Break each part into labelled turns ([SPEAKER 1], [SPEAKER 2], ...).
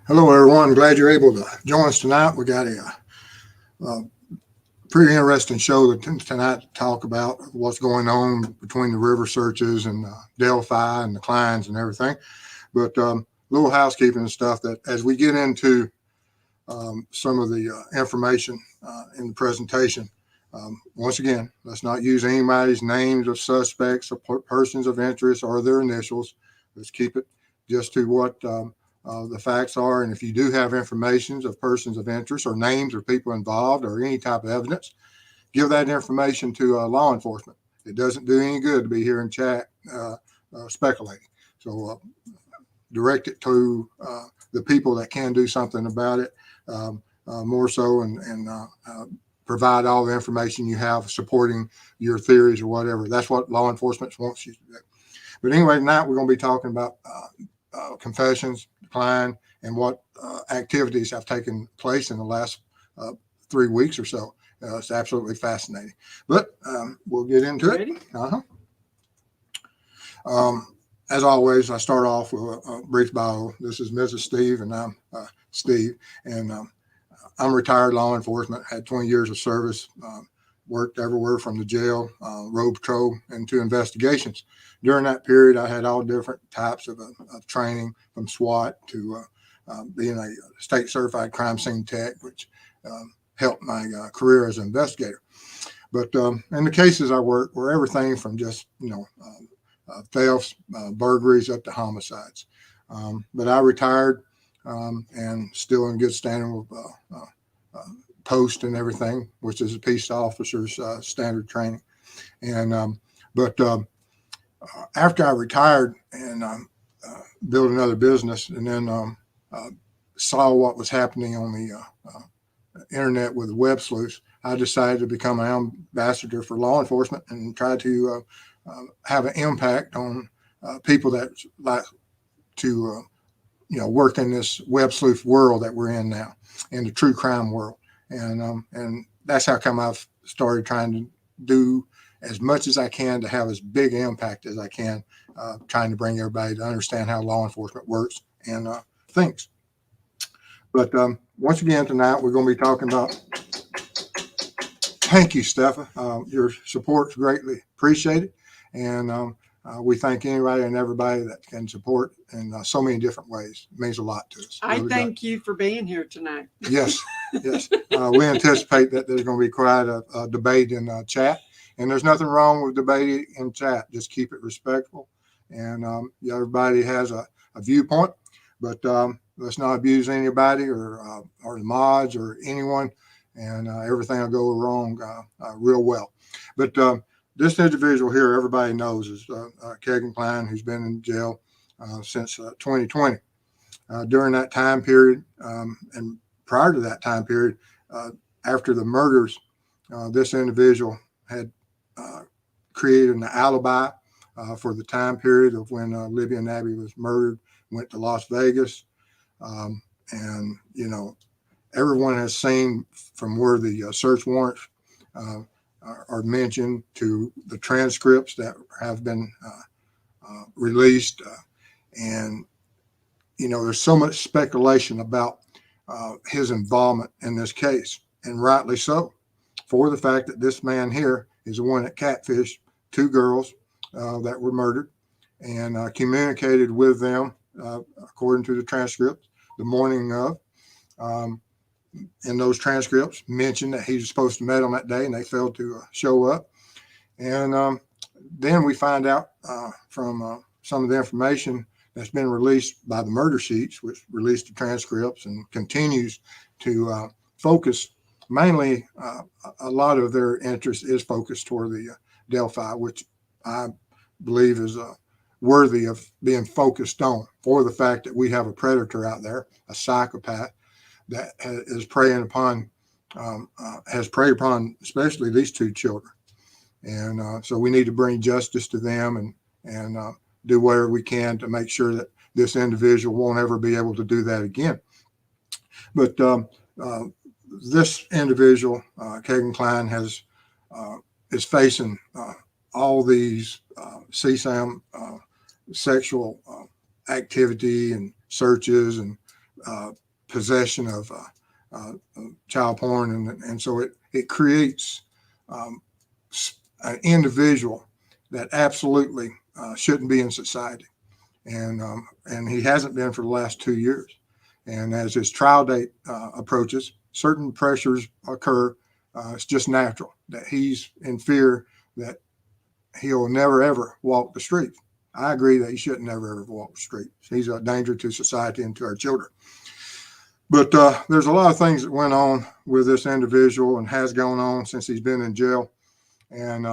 [SPEAKER 1] Hello, everyone. Glad you're able to join us tonight. We got a pretty interesting show tonight to talk about what's going on between the river searches and Delphi and the Kleins and everything. But little housekeeping and stuff that as we get into some of the information in the presentation, once again, let's not use anybody's names of suspects or persons of interest or their initials. Let's keep it just to what the facts are. And if you do have information of persons of interest or names or people involved or any type of evidence, give that information to law enforcement. It doesn't do any good to be here in chat speculating. So direct it to the people that can do something about it more so, and provide all the information you have supporting your theories or whatever. That's what law enforcement wants you to do. But anyway, tonight we're going to be talking about confessions, Klein, and what activities have taken place in the last 3 weeks or so. It's absolutely fascinating. But we'll get into it. As always, I start off with a brief bio. This is Mrs. Steve, and I'm Steve. And I'm retired law enforcement, had 20 years of service, worked everywhere from the jail, road patrol, into investigations. During that period, I had all different types of training, from SWAT to being a state certified crime scene tech, which helped my career as an investigator. But in the cases I worked were everything from just, thefts, burglaries up to homicides. But I retired and still in good standing with post and everything, which is a peace officer's standard training. And but after I retired and built another business, and then saw what was happening on the internet with web sleuths, I decided to become an ambassador for law enforcement and try to have an impact on people that like to work in this web sleuth world that we're in now, in the true crime world. And that's how come I've started trying to do as much as I can to have as big impact as I can, trying to bring everybody to understand how law enforcement works and thinks. But once again, tonight we're going to be talking about, thank you, Stephen. Your support's greatly appreciated. And we thank anybody and everybody that can support in so many different ways. It means a lot to us.
[SPEAKER 2] I thank you for being here tonight.
[SPEAKER 1] Yes, yes. We anticipate that there's going to be quite a debate in chat. And there's nothing wrong with debating in chat. Just keep it respectful. And everybody has a viewpoint. But let's not abuse anybody or the mods or anyone. And everything will go wrong real well. But this individual here, everybody knows, is Kegan Kline, who's been in jail since 2020. During that time period, and prior to that time period, after the murders, this individual had created an alibi for the time period of when Libby and Abby was murdered, went to Las Vegas. And, everyone has seen from where the search warrants are mentioned to the transcripts that have been released. And, there's so much speculation about his involvement in this case, and rightly so, for the fact that this man here is the one that catfished 2 girls that were murdered and communicated with them, according to the transcript, the morning of. And those transcripts mentioned that he was supposed to meet them that day and they failed to show up. And then we find out from some of the information that's been released by the murder sheets, which released the transcripts and continues to focus mainly, a lot of their interest is focused toward the Delphi, which I believe is worthy of being focused on, for the fact that we have a predator out there, a psychopath, that is preying upon, has preyed upon especially these 2 children. And so we need to bring justice to them and do whatever we can to make sure that this individual won't ever be able to do that again. But this individual, Kegan Kline, is facing all these CSAM sexual activity and searches and possession of child porn, and so it creates an individual that absolutely shouldn't be in society, and he hasn't been for the last 2 years. And as his trial date approaches, certain pressures occur. It's just natural that he's in fear that he'll never ever walk the street. I agree that he shouldn't never ever walk the street. He's a danger to society and to our children. But there's a lot of things that went on with this individual and has gone on since he's been in jail. And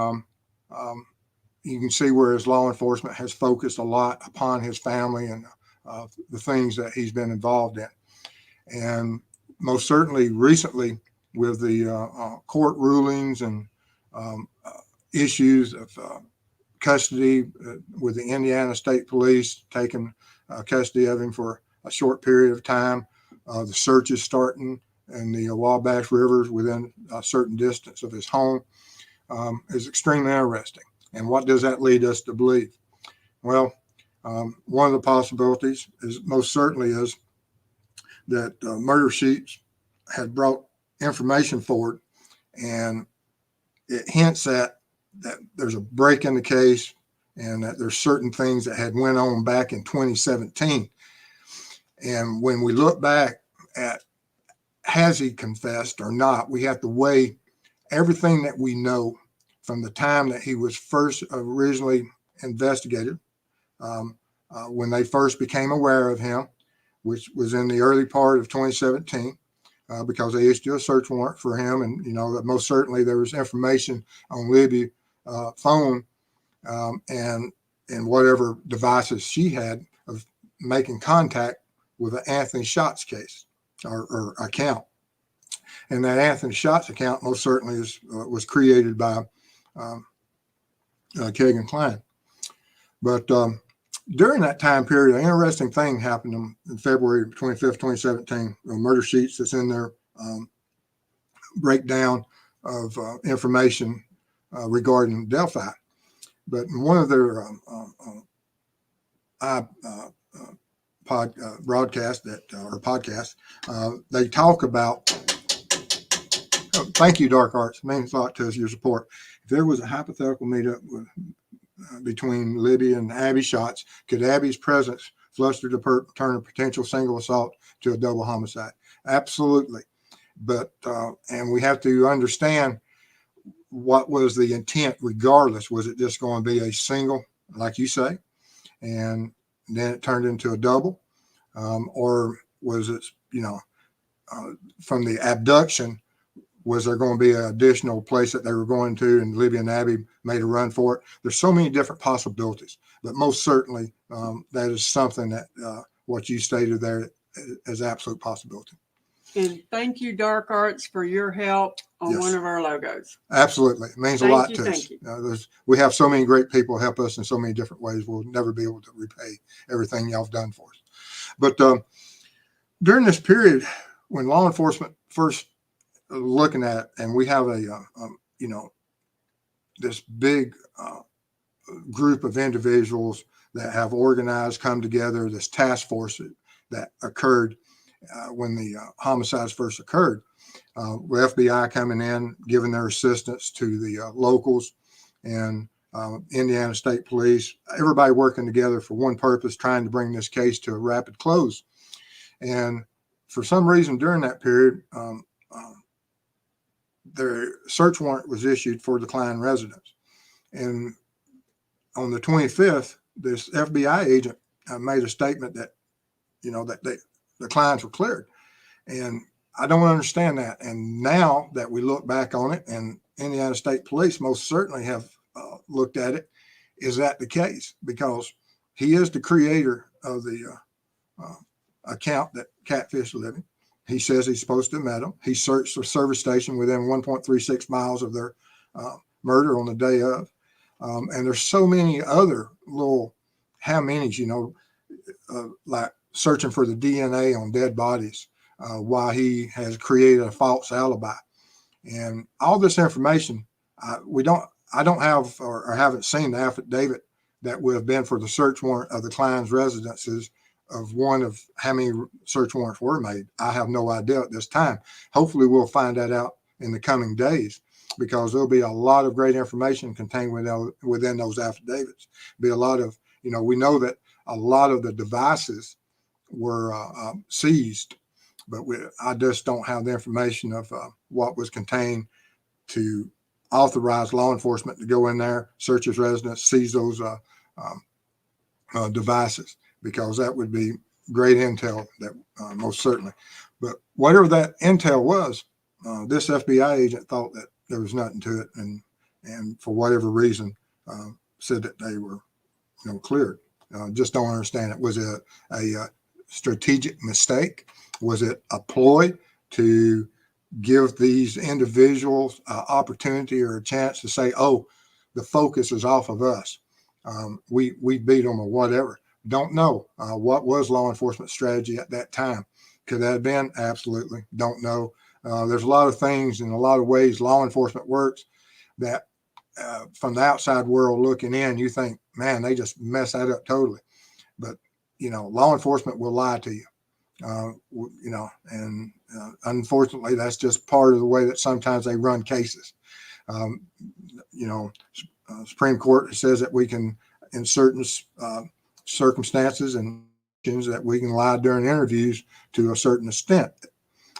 [SPEAKER 1] you can see where his law enforcement has focused a lot upon his family and the things that he's been involved in. And most certainly recently with the court rulings and issues of custody with the Indiana State Police taking custody of him for a short period of time, the searches starting in the Wabash Rivers within a certain distance of his home is extremely interesting. And what does that lead us to believe? Well, one of the possibilities is most certainly is that murder sheets had brought information forward, and it hints at that there's a break in the case and that there's certain things that had went on back in 2017. And when we look back at has he confessed or not, we have to weigh everything that we know from the time that he was first originally investigated, when they first became aware of him, which was in the early part of 2017, because they issued a search warrant for him. And, that most certainly there was information on Libby's phone and whatever devices she had of making contact with the Anthony Shots case or account. And that Anthony Shots account most certainly was created by Kegan Kline. But during that time period, an interesting thing happened in February 25th, 2017. Murder sheets that's in their breakdown of information regarding Delphi. But in one of their broadcasts podcast, they talk about. Thank you, Dark Arts. It means a lot to us, your support. If there was a hypothetical meetup between Libby and Abby Shots, could Abby's presence fluster to turn a potential single assault to a double homicide? Absolutely. But, and we have to understand what was the intent regardless. Was it just going to be a single, like you say, and then it turned into a double? Or was it, from the abduction, was there going to be an additional place that they were going to, and Libby and Abby made a run for it? There's so many different possibilities, but most certainly that is something that what you stated there is absolute possibility.
[SPEAKER 2] And thank you, Dark Arts, for your help on one of our logos.
[SPEAKER 1] Absolutely. It means a lot to us. We have so many great people help us in so many different ways. We'll never be able to repay everything y'all have done for us. But during this period, when law enforcement first looking at, and we have this big group of individuals that have organized, come together, this task force that occurred when the homicides first occurred, with FBI coming in, giving their assistance to the locals and Indiana State Police, everybody working together for one purpose, trying to bring this case to a rapid close. And for some reason during that period, their search warrant was issued for the Klein residence. And on the 25th, this FBI agent made a statement that, that the Kleins were cleared. And I don't understand that. And now that we look back on it, and Indiana State Police most certainly have looked at it, is that the case? Because he is the creator of the account that catfished Libby. He says he's supposed to have met him. He searched the service station within 1.36 miles of their murder on the day of. And there's so many other little how many's, like searching for the DNA on dead bodies while he has created a false alibi. And all this information, I don't have or haven't seen the affidavit that would have been for the search warrant of the Klein's residences one of how many search warrants were made. I have no idea at this time. Hopefully we'll find that out in the coming days, because there'll be a lot of great information contained within those affidavits. Be a lot of, we know that a lot of the devices were seized, but I just don't have the information of what was contained to authorize law enforcement to go in there, search his residence, seize those devices, because that would be great intel, that most certainly. But whatever that intel was, this FBI agent thought that there was nothing to it, and for whatever reason said that they were cleared. Just don't understand it. Was it a strategic mistake? Was it a ploy to give these individuals opportunity or a chance to say, oh, the focus is off of us, we beat them or whatever? Don't know. What was law enforcement strategy at that time? Could that have been? Absolutely don't know. There's a lot of things and a lot of ways law enforcement works that from the outside world looking in, you think, man, they just mess that up totally. But, law enforcement will lie to you, and unfortunately, that's just part of the way that sometimes they run cases. Supreme Court says that we can, in certain circumstances and that we can lie during interviews to a certain extent.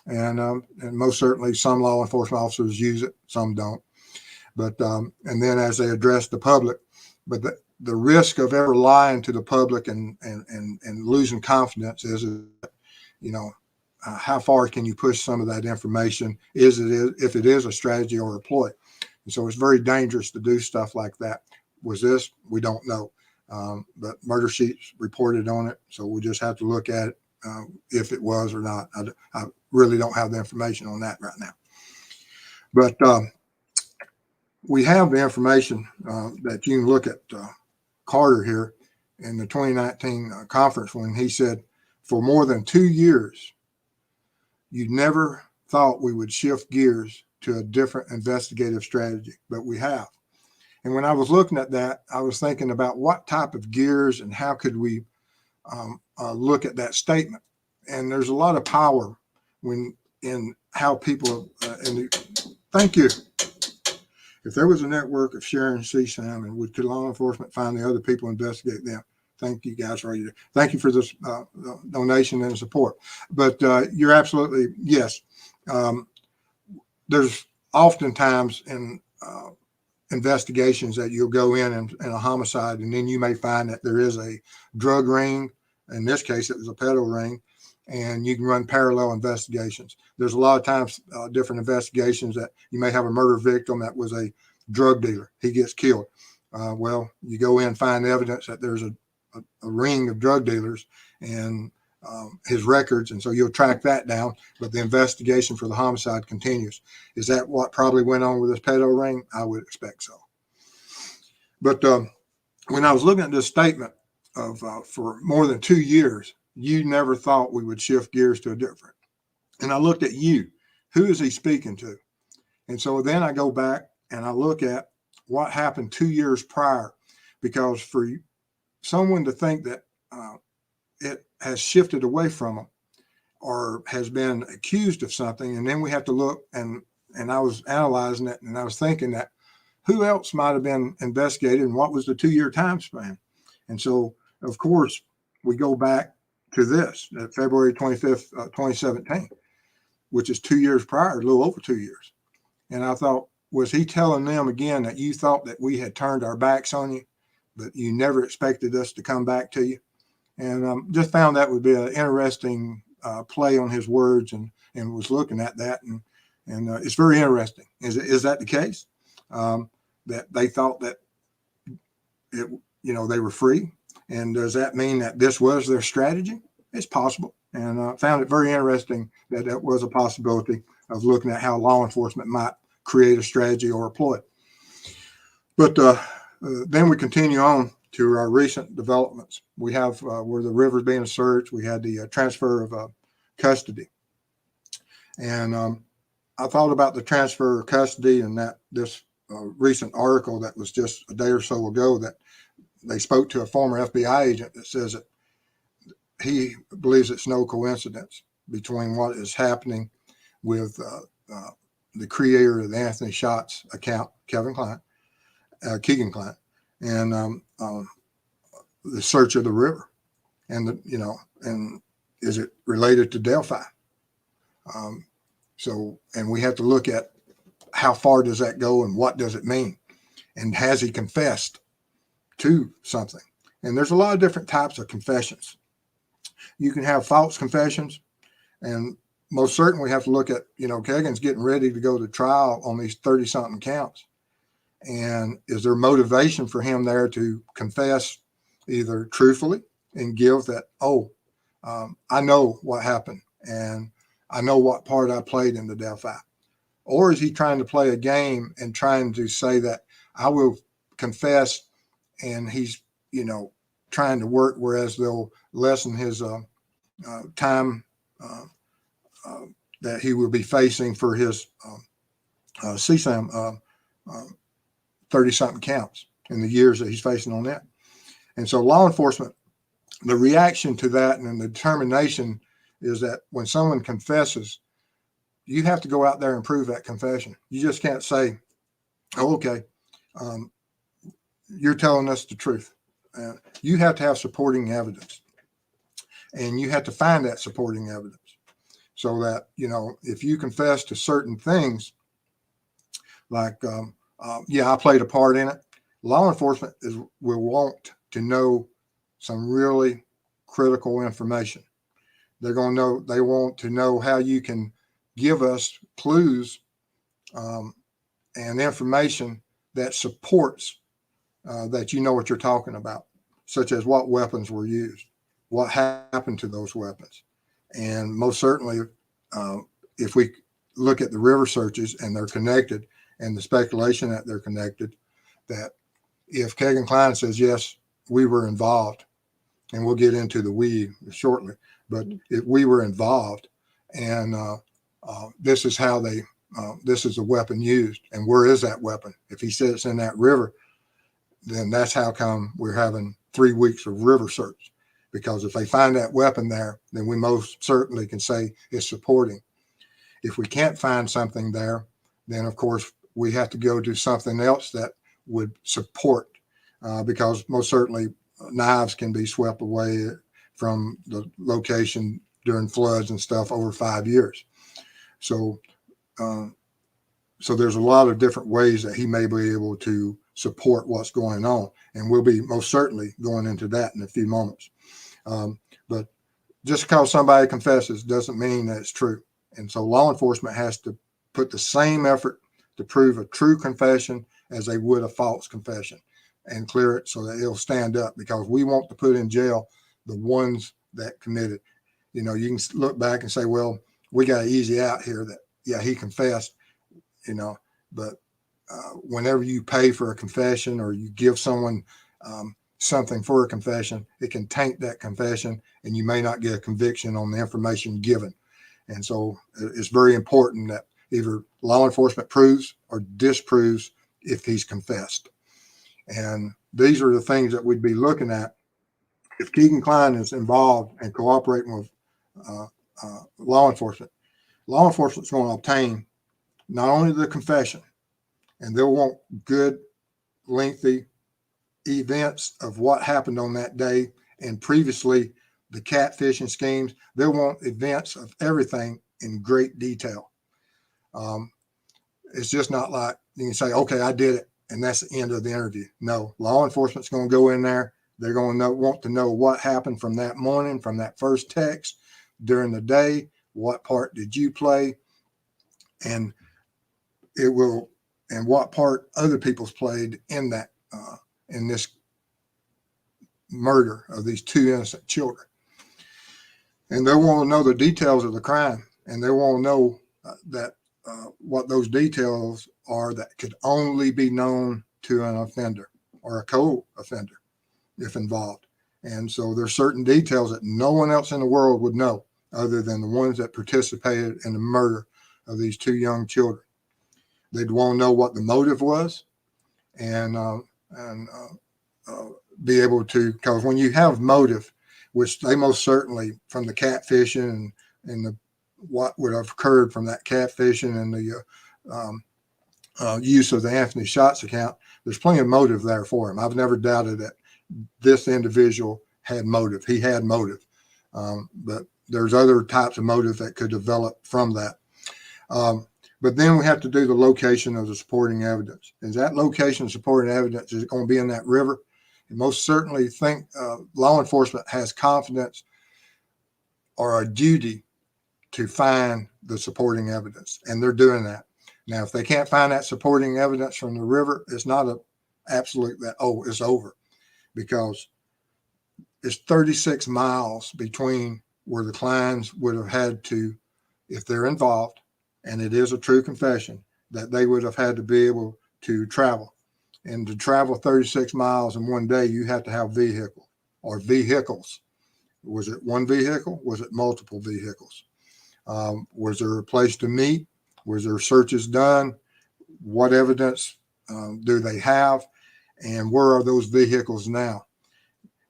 [SPEAKER 1] And most certainly some law enforcement officers use it, some don't. But and then as they address the public, but the risk of ever lying to the public and losing confidence is, how far can you push some of that information? If it is a strategy or a ploy? And so it's very dangerous to do stuff like that. Was this? We don't know. But murder sheets reported on it, so we just have to look at it if it was or not. I really don't have the information on that right now. But we have the information that you can look at Carter here in the 2019 conference when he said, for more than 2 years, you never thought we would shift gears to a different investigative strategy, but we have. And when I was looking at that, I was thinking about what type of gears and how could we look at that statement. And there's a lot of power in how people, thank you. If there was a network of sharing CSAM, and could law enforcement find the other people, investigate them? Thank you guys for you. Thank you for this donation and support. But you're absolutely, yes. There's oftentimes in investigations that you'll go in a homicide, and then you may find that there is a drug ring. In this case, it was a pedo ring, and you can run parallel investigations. There's a lot of times different investigations that you may have a murder victim that was a drug dealer. He gets killed. Well, you go in and find evidence that there's a ring of drug dealers and his records, and so you'll track that down, but the investigation for the homicide continues. Is that what probably went on with this pedo ring? I would expect so. But when I was looking at this statement of for more than 2 years, you never thought we would shift gears to a different. And I looked at you. Who is he speaking to? And so then I go back and I look at what happened 2 years prior, because for someone to think that it has shifted away from them or has been accused of something, and then we have to look, and I was analyzing it, and I was thinking that who else might have been investigated and what was the 2 year time span? And so, of course, we go back to this, February 25th, 2017, which is 2 years prior, a little over 2 years. And I thought, was he telling them again that you thought that we had turned our backs on you, but you never expected us to come back to you? And just found that would be an interesting play on his words, and was looking at that, and it's very interesting. Is that the case? That they thought that they were free, and does that mean that this was their strategy? It's possible, and found it very interesting that that was a possibility of looking at how law enforcement might create a strategy or a ploy. But then we continue on to our recent developments. We have where the river's being searched. We had the transfer of custody, and I thought about the transfer of custody, and that this recent article that was just a day or so ago that they spoke to a former FBI agent that says that he believes it's no coincidence between what is happening with the creator of the Anthony Shots account, Kegan Kline, and the search of the river, and and is it related to Delphi? And we have to look at how far does that go and what does it mean, and has he confessed to something? And there's a lot of different types of confessions. You can have false confessions, and most certainly we have to look at, Kegan's getting ready to go to trial on these 30-something counts. And is there motivation for him there to confess either truthfully and give that, I know what happened and I know what part I played in the Delphi? Or is he trying to play a game and trying to say that I will confess, and he's, trying to work, whereas they'll lessen his time that he will be facing for his CSAM 30-something counts in the years that he's facing on that. And so law enforcement, the reaction to that and the determination is that when someone confesses, you have to go out there and prove that confession. You just can't say, okay, you're telling us the truth. You have to have supporting evidence, and you have to find that supporting evidence so that, if you confess to certain things, like, I played a part in it, law enforcement will want to know some really critical information. They want to know how you can give us clues and information that supports that you know what you're talking about, such as what weapons were used, what happened to those weapons. And most certainly, if we look at the river searches and they're connected, and the speculation that they're connected, that if Kegan Kline says, yes, we were involved, and we'll get into the we shortly, but if we were involved, and this is how this is a weapon used, and where is that weapon? If he says it's in that river, then that's how come we're having 3 weeks of river search, because if they find that weapon there, then we most certainly can say it's supporting. If we can't find something there, then of course we have to go to something else that would support, because most certainly knives can be swept away from the location during floods and stuff over 5 years. So there's a lot of different ways that he may be able to support what's going on, and we'll be most certainly going into that in a few moments. But just because somebody confesses doesn't mean that it's true. And so law enforcement has to put the same effort to prove a true confession as they would a false confession, and clear it so that it'll stand up, because we want to put in jail the ones that committed. You can look back and say, well, we got easy out here that, yeah, he confessed, but whenever you pay for a confession or you give someone something for a confession, it can taint that confession, and you may not get a conviction on the information given. And so it's very important that either law enforcement proves or disproves if he's confessed. And these are the things that we'd be looking at if Kegan Kline is involved and cooperating with law enforcement. Law enforcement's going to obtain not only the confession, and they'll want good, lengthy events of what happened on that day and previously the catfishing schemes. They'll want events of everything in great detail. It's just not like you can say, okay, I did it, and that's the end of the interview. No, law enforcement's going to go in there. They're going to want to know what happened from that morning, from that first text during the day. What part did you play? And what part other people's played in that, in this murder of these 2 innocent children. And they want to know the details of the crime, and they want to know that what those details are that could only be known to an offender or a co-offender if involved. And so there's certain details that no one else in the world would know other than the ones that participated in the murder of these 2 young children. They'd want to know what the motive was, and be able to, because when you have motive, which they most certainly, from the catfishing and the what would have occurred from that catfishing and the use of the Anthony Shots account, there's plenty of motive there for him. I've never doubted that this individual had motive. He had motive, but there's other types of motive that could develop from that. But then we have to do the location of the supporting evidence. Is that location of supporting evidence, is it going to be in that river? And most certainly think law enforcement has confidence or a duty to find the supporting evidence, and they're doing that. Now, if they can't find that supporting evidence from the river, it's not an absolute that, oh, it's over, because it's 36 miles between where the Kleins would have had to, if they're involved, and it is a true confession, that they would have had to be able to travel. And to travel 36 miles in one day, you have to have vehicle or vehicles. Was it one vehicle? Was it multiple vehicles? Was there a place to meet? Was there searches done? What evidence do they have? And where are those vehicles now?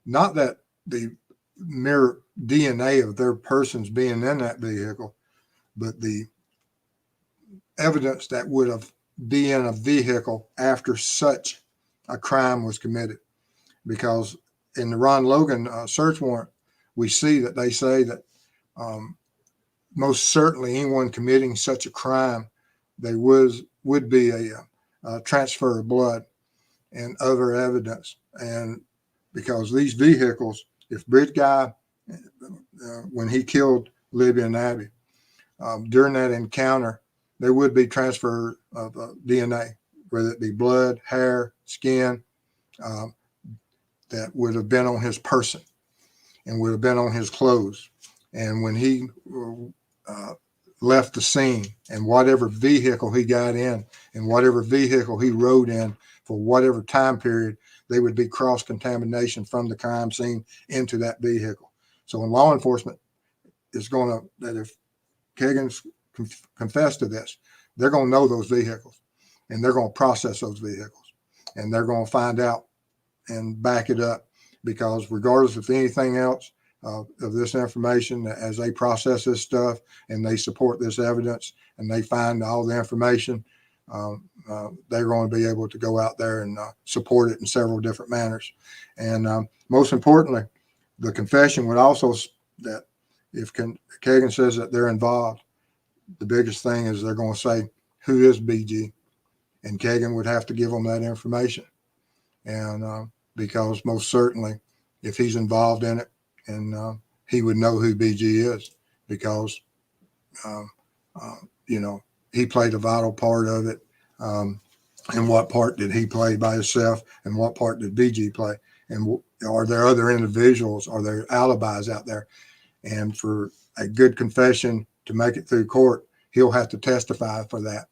[SPEAKER 1] Not that the mere DNA of their persons being in that vehicle, but the evidence that would have been in a vehicle after such a crime was committed. Because in the Ron Logan search warrant, we see that they say that most certainly anyone committing such a crime, there would be a transfer of blood and other evidence. And because these vehicles, if Bridge Guy, when he killed Libby and Abby, during that encounter, there would be transfer of DNA, whether it be blood, hair, skin, that would have been on his person and would have been on his clothes. And when he left the scene, and whatever vehicle he got in and whatever vehicle he rode in for whatever time period, they would be cross-contamination from the crime scene into that vehicle. So when law enforcement is going to, that if Kegan's confessed to this, they're going to know those vehicles, and they're going to process those vehicles, and they're going to find out and back it up, because regardless of anything else of this information, as they process this stuff and they support this evidence and they find all the information, they're going to be able to go out there and support it in several different manners. And most importantly, the confession would also, that if Kegan says that they're involved, the biggest thing is they're going to say, who is BG? And Kegan would have to give them that information. And because most certainly, if he's involved in it, and he would know who BG is, because, he played a vital part of it. And what part did he play by himself, and what part did BG play? And are there other individuals? Are there alibis out there? And for a good confession to make it through court, he'll have to testify for that.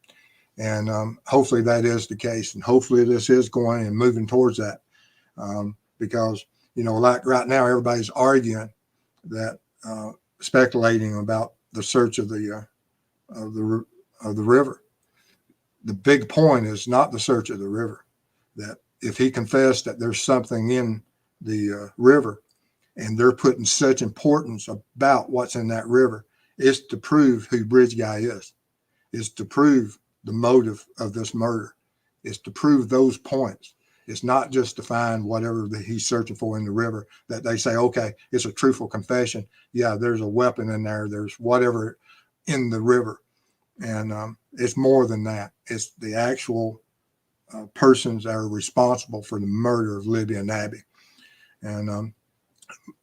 [SPEAKER 1] And hopefully that is the case. And hopefully this is going and moving towards that. Because, like right now, everybody's arguing that, speculating about the search of the river. The big point is not the search of the river. That if he confessed that there's something in the river, and they're putting such importance about what's in that river, is to prove who Bridge Guy is to prove the motive of this murder, is to prove those points. It's not just to find whatever that he's searching for in the river, that they say, okay, it's a truthful confession. Yeah, there's a weapon in there. There's whatever in the river. And it's more than that. It's the actual persons that are responsible for the murder of Libby and Abby. And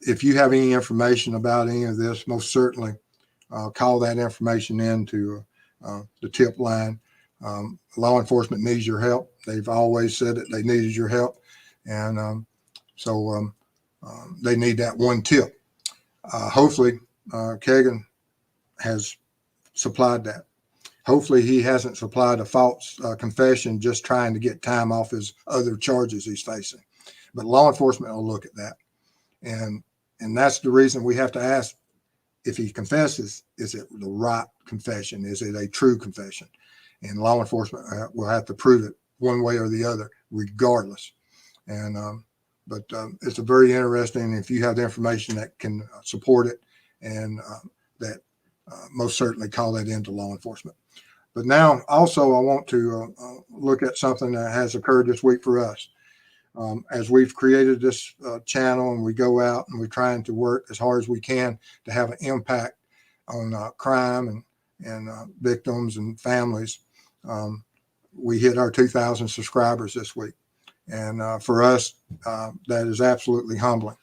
[SPEAKER 1] if you have any information about any of this, most certainly call that information in to the tip line. Law enforcement needs your help. They've always said that they needed your help. And so they need that one tip. Hopefully, Kegan has supplied that. Hopefully he hasn't supplied a false confession just trying to get time off his other charges he's facing. But law enforcement will look at that. And that's the reason we have to ask, if he confesses, is it the right confession? Is it a true confession? And law enforcement will have to prove it one way or the other, regardless. And but it's a very interesting. If you have the information that can support it, and that most certainly call that into law enforcement. But now also I want to look at something that has occurred this week for us. As we've created this channel and we go out and we're trying to work as hard as we can to have an impact on crime and victims and families. We hit our 2,000 subscribers this week. And for us, that is absolutely humbling.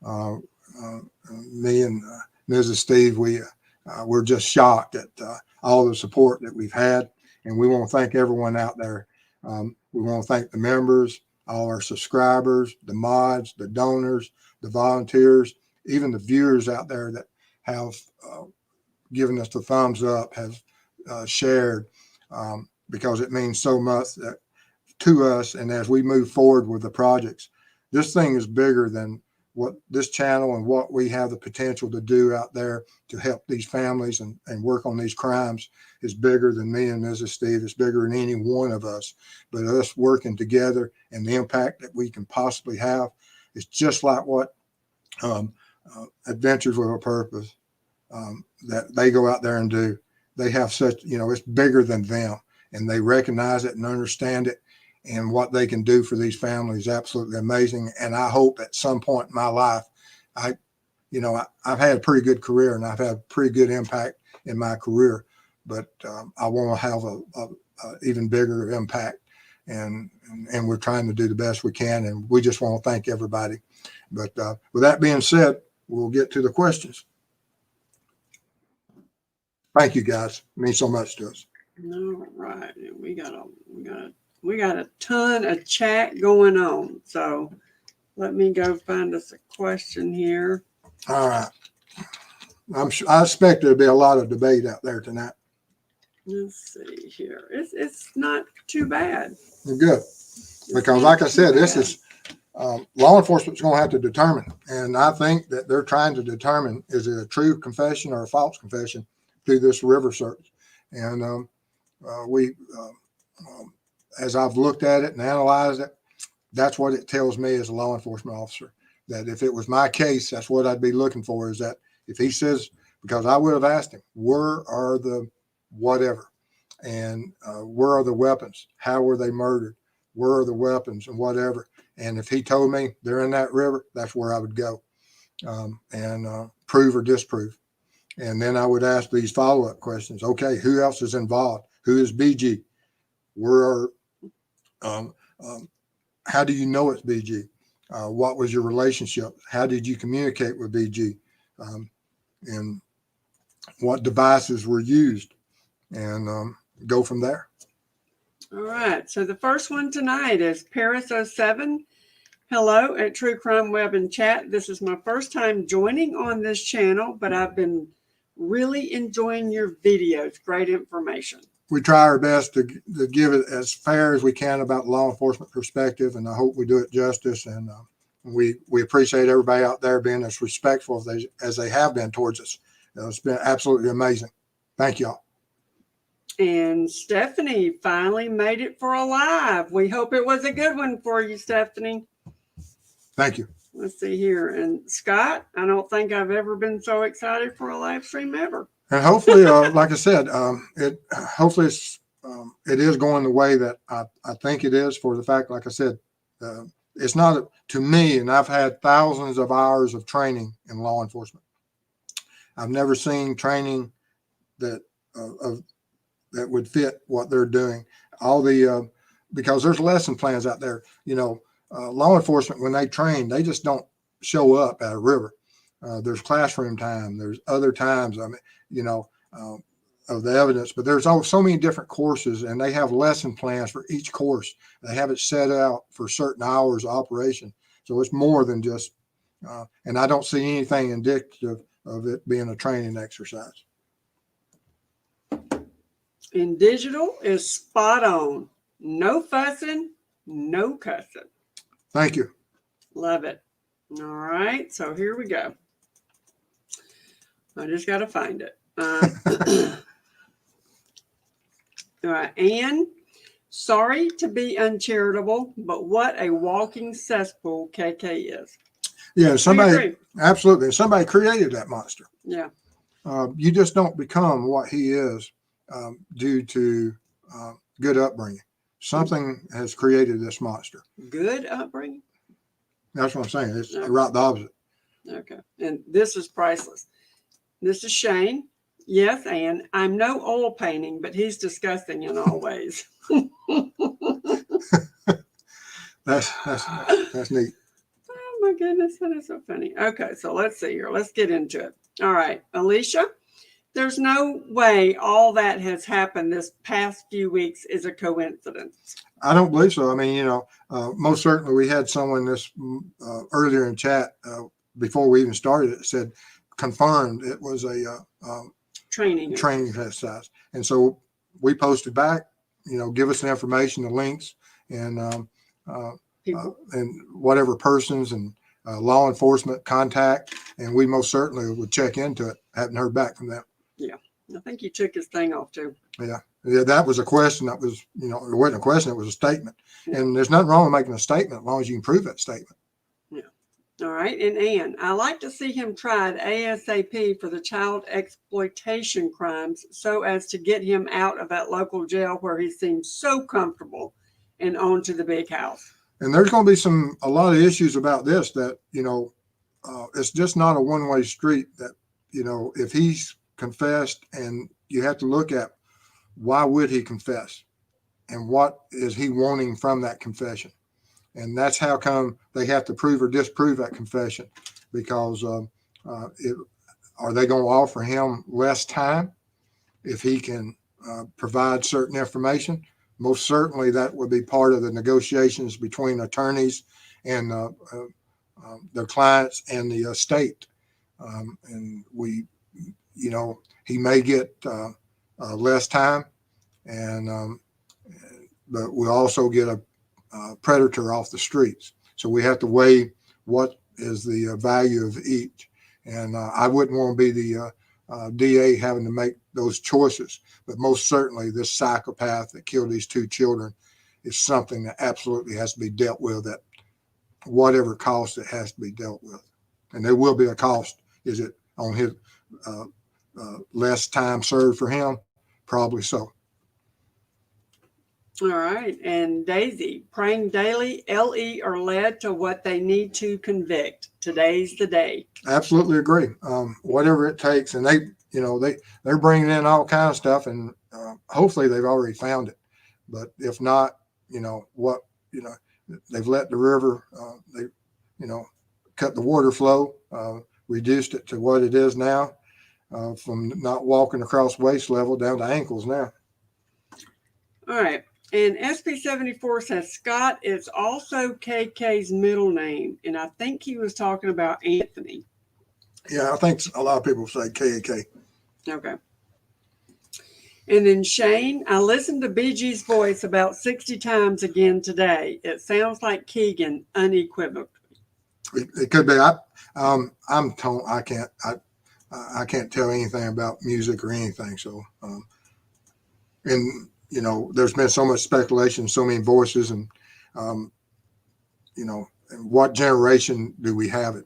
[SPEAKER 1] Me and Mrs. Steve, we're just shocked at all the support that we've had. And we want to thank everyone out there. We want to thank the members, all our subscribers, the mods, the donors, the volunteers, even the viewers out there that have given us the thumbs up, have shared, because it means so much to us. And as we move forward with the projects, this thing is bigger than what this channel and what we have the potential to do out there to help these families and work on these crimes is bigger than me and Mrs. Steve. It's bigger than any one of us, but us working together and the impact that we can possibly have is just like what Adventures with a Purpose, that they go out there and do. They have such, it's bigger than them, and they recognize it and understand it. And what they can do for these families is absolutely amazing. And I hope at some point in my life, I've had a pretty good career and I've had pretty good impact in my career, but I want to have a even bigger impact. And we're trying to do the best we can. And we just want to thank everybody. But with that being said, we'll get to the questions. Thank you, guys. It means so much to us.
[SPEAKER 2] All right. We got a ton of chat going on. So let me go find us a question here.
[SPEAKER 1] All right. I expect there'll be a lot of debate out there tonight.
[SPEAKER 2] Let's see here. It's not too bad.
[SPEAKER 1] Good. Because like I said, this is law enforcement's going to have to determine. And I think that they're trying to determine, is it a true confession or a false confession through this river search? And as I've looked at it and analyzed it, that's what it tells me as a law enforcement officer, that if it was my case, that's what I'd be looking for, is that if he says, because I would have asked him, where are the whatever, and where are the weapons? How were they murdered? Where are the weapons and whatever? And if he told me they're in that river, that's where I would go and prove or disprove. And then I would ask these follow-up questions. Okay, who else is involved? Who is BG? Where are how do you know it's BG? What was your relationship? How did you communicate with BG? And what devices were used? And go from there.
[SPEAKER 2] All right. So the first one tonight is Paris07. Hello at True Crime Web and Chat. This is my first time joining on this channel, but I've been really enjoying your videos. Great information.
[SPEAKER 1] We try our best to give it as fair as we can about law enforcement perspective, and I hope we do it justice. And we appreciate everybody out there being as respectful as they have been towards us. It's been absolutely amazing. Thank y'all.
[SPEAKER 2] And Stephanie finally made it for a live. We hope it was a good one for you, Stephanie.
[SPEAKER 1] Thank you.
[SPEAKER 2] Let's see here. And Scott, I don't think I've ever been so excited for a live stream ever.
[SPEAKER 1] And hopefully, like I said, it is going the way that I think it is, for the fact, like I said, it's not to me, and I've had thousands of hours of training in law enforcement. I've never seen training that that would fit what they're doing. All the because there's lesson plans out there. Law enforcement, when they train, they just don't show up at a river. There's classroom time. There's other times. Of the evidence, but there's so many different courses, and they have lesson plans for each course. They have it set out for certain hours of operation. So it's more than just, and I don't see anything indicative of it being a training exercise.
[SPEAKER 2] And digital is spot on. No fussing, no cussing.
[SPEAKER 1] Thank you.
[SPEAKER 2] Love it. All right, so here we go. I just got to find it. All right, Anne, Sorry to be uncharitable, but what a walking cesspool KK is.
[SPEAKER 1] Yeah,
[SPEAKER 2] We
[SPEAKER 1] somebody,
[SPEAKER 2] agree.
[SPEAKER 1] absolutely. Somebody created that monster.
[SPEAKER 2] Yeah.
[SPEAKER 1] You just don't become what he is due to good upbringing. Something has created this monster.
[SPEAKER 2] Good upbringing.
[SPEAKER 1] That's what I'm saying. It's
[SPEAKER 2] Okay.
[SPEAKER 1] right the opposite.
[SPEAKER 2] Okay. And this is priceless. This is Shane. Yes, and I'm no oil painting, but he's disgusting in all ways.
[SPEAKER 1] That's neat.
[SPEAKER 2] Oh my goodness, that is so funny. Okay, so let's see here. Let's get into it. All right, Alicia, there's no way all that has happened this past few weeks is a coincidence.
[SPEAKER 1] I don't believe so. I mean, most certainly we had someone this earlier in chat before we even started it said confirmed it was a
[SPEAKER 2] Training
[SPEAKER 1] exercise. And so we posted back, give us the information, the links, and and whatever persons and law enforcement contact, and we most certainly would check into it. Haven't heard back from them.
[SPEAKER 2] Yeah, I think he took his thing off too.
[SPEAKER 1] Yeah, that was a question. That was, it wasn't a question. It was a statement. Yeah. And there's nothing wrong with making a statement as long as you can prove that statement.
[SPEAKER 2] Yeah. All right. And Ann, I like to see him tried ASAP for the child exploitation crimes so as to get him out of that local jail where he seems so comfortable and on to the big house.
[SPEAKER 1] And there's going to be a lot of issues about this that, it's just not a one-way street that, if he's confessed, and you have to look at why would he confess and what is he wanting from that confession. And that's how come they have to prove or disprove that confession, because are they going to offer him less time if he can provide certain information? Most certainly that would be part of the negotiations between attorneys and their clients and the state. And he may get less time, but we'll also get a predator off the streets. So we have to weigh what is the value of each. And I wouldn't want to be the DA having to make those choices. But most certainly this psychopath that killed these two children is something that absolutely has to be dealt with at whatever cost it has to be dealt with. And there will be a cost. Is it on his less time served for him? Probably so.
[SPEAKER 2] All right. And Daisy, praying daily, LE are led to what they need to convict. Today's the day. Absolutely agree.
[SPEAKER 1] Whatever it takes. And they're bringing in all kinds of stuff, and hopefully they've already found it. But if not, they've let the river, cut the water flow, reduced it to what it is now, from not walking across waist level down to ankles now.
[SPEAKER 2] All right. And SP74 says Scott is also KK's middle name. And I think he was talking about Anthony.
[SPEAKER 1] Yeah, I think a lot of people say KK.
[SPEAKER 2] Okay. And then Shane, I listened to BG's voice about 60 times again today. It sounds like Keegan unequivocally.
[SPEAKER 1] It could be. I'm told I can't tell anything about music or anything. So, there's been so much speculation, so many voices, and and what generation do we have it?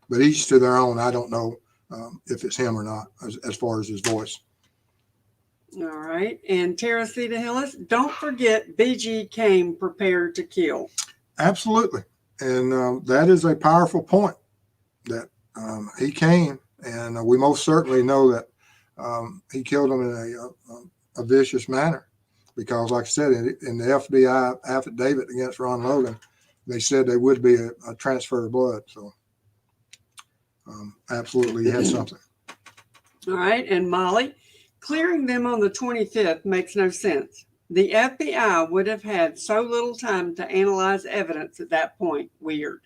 [SPEAKER 1] But each to their own. I don't know if it's him or not as far as his voice.
[SPEAKER 2] All right. And Teresita Hillis, don't forget BG came prepared to kill.
[SPEAKER 1] Absolutely. And that is a powerful point that he came, and we most certainly know that he killed him in a vicious manner, because like I said, in the FBI affidavit against Ron Logan, they said there would be a transfer of blood. So absolutely he had something.
[SPEAKER 2] All right. And Molly, clearing them on the 25th makes no sense. The FBI would have had so little time to analyze evidence at that point. Weird.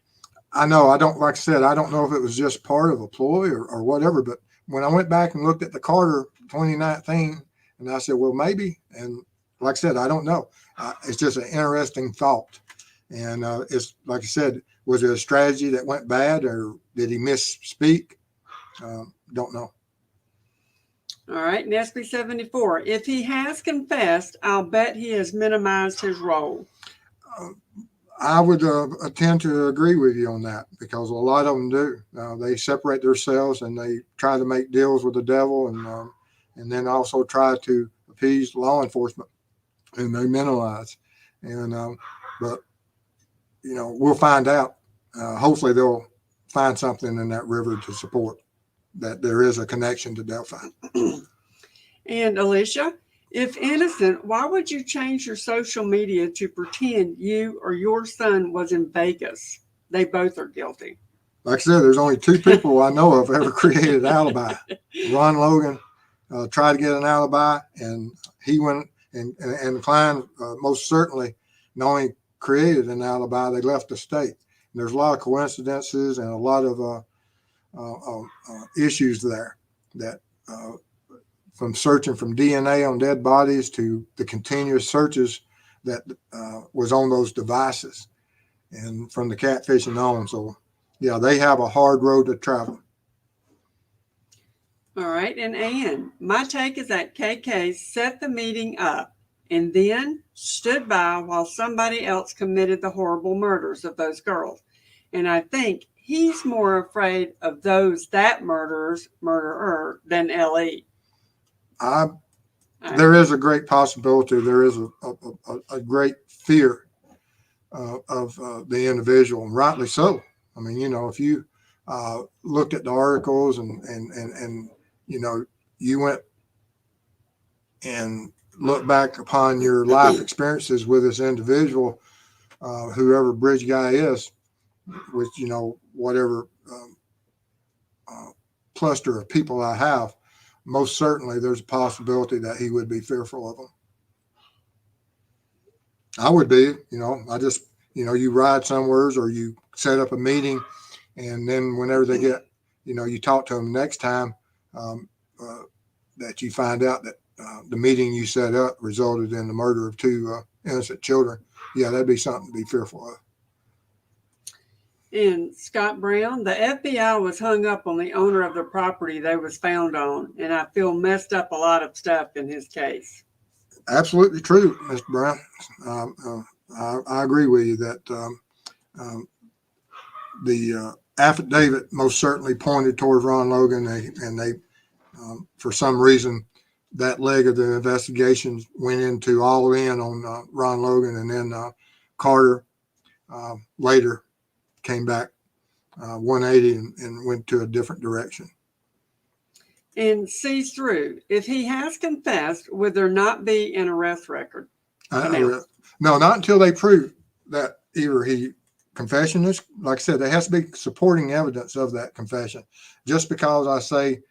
[SPEAKER 1] I know. I don't know if it was just part of a ploy or whatever, but when I went back and looked at the Carter 2019, and I said, well, maybe, and like I said, I don't know. It's just an interesting thought. And it's like I said, was it a strategy that went bad, or did he misspeak? Don't know.
[SPEAKER 2] All right, and SB 74. If he has confessed, I'll bet he has minimized his role.
[SPEAKER 1] I would tend to agree with you on that because a lot of them do. They separate themselves and they try to make deals with the devil and then also try to appease law enforcement, and they minimize. And but we'll find out. Hopefully, they'll find something in that river to support that there is a connection to Delphi.
[SPEAKER 2] And Alicia, if innocent, why would you change your social media to pretend you or your son was in Vegas? They both are guilty.
[SPEAKER 1] Like I said, there's only two people I know of ever created an alibi. Ron Logan tried to get an alibi, and he went, and Klein most certainly not only created an alibi, they left the state. And there's a lot of coincidences and a lot of issues there that from searching from DNA on dead bodies to the continuous searches that was on those devices and from the catfishing on. So, yeah, they have a hard road to travel.
[SPEAKER 2] All right. And Ann, my take is that KK set the meeting up and then stood by while somebody else committed the horrible murders of those girls. And I think he's more afraid of that murderer than LE.
[SPEAKER 1] There is a great possibility. There is a great fear of the individual, and rightly so. I mean, if you looked at the articles and you went and looked back upon your life experiences with this individual, whoever bridge guy is, with whatever cluster of people I have, most certainly there's a possibility that he would be fearful of them. I would be. I just you ride somewheres or you set up a meeting, and then whenever they get you talk to them next time, that you find out that the meeting you set up resulted in the murder of two innocent children. Yeah, that'd be something to be fearful of.
[SPEAKER 2] And Scott Brown, the FBI was hung up on the owner of the property they was found on, and I feel messed up a lot of stuff in his case.
[SPEAKER 1] Absolutely true, Mr. Brown. I agree with you that the affidavit most certainly pointed towards Ron Logan, and they for some reason, that leg of the investigation went into all in on Ron Logan, and then Carter later came back 180 and went to a different direction.
[SPEAKER 2] And sees through. If he has confessed, would there not be an arrest record?
[SPEAKER 1] No, not until they prove that either he confession is, like I said, there has to be supporting evidence of that confession. Just because I say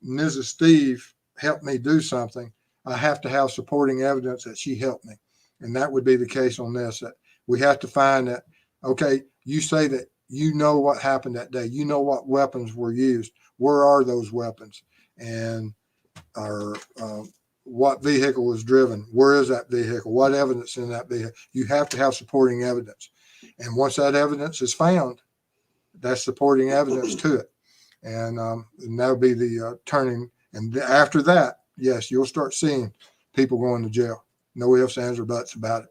[SPEAKER 1] Mrs. Steve helped me do something, I have to have supporting evidence that she helped me. And that would be the case on this, that we have to find that, okay, you say that you know what happened that day. You know what weapons were used. Where are those weapons? And what vehicle was driven? Where is that vehicle? What evidence in that vehicle? You have to have supporting evidence. And once that evidence is found, that's supporting evidence to it. And that'll be the turning. And after that, yes, you'll start seeing people going to jail. No ifs, ands, or buts about it.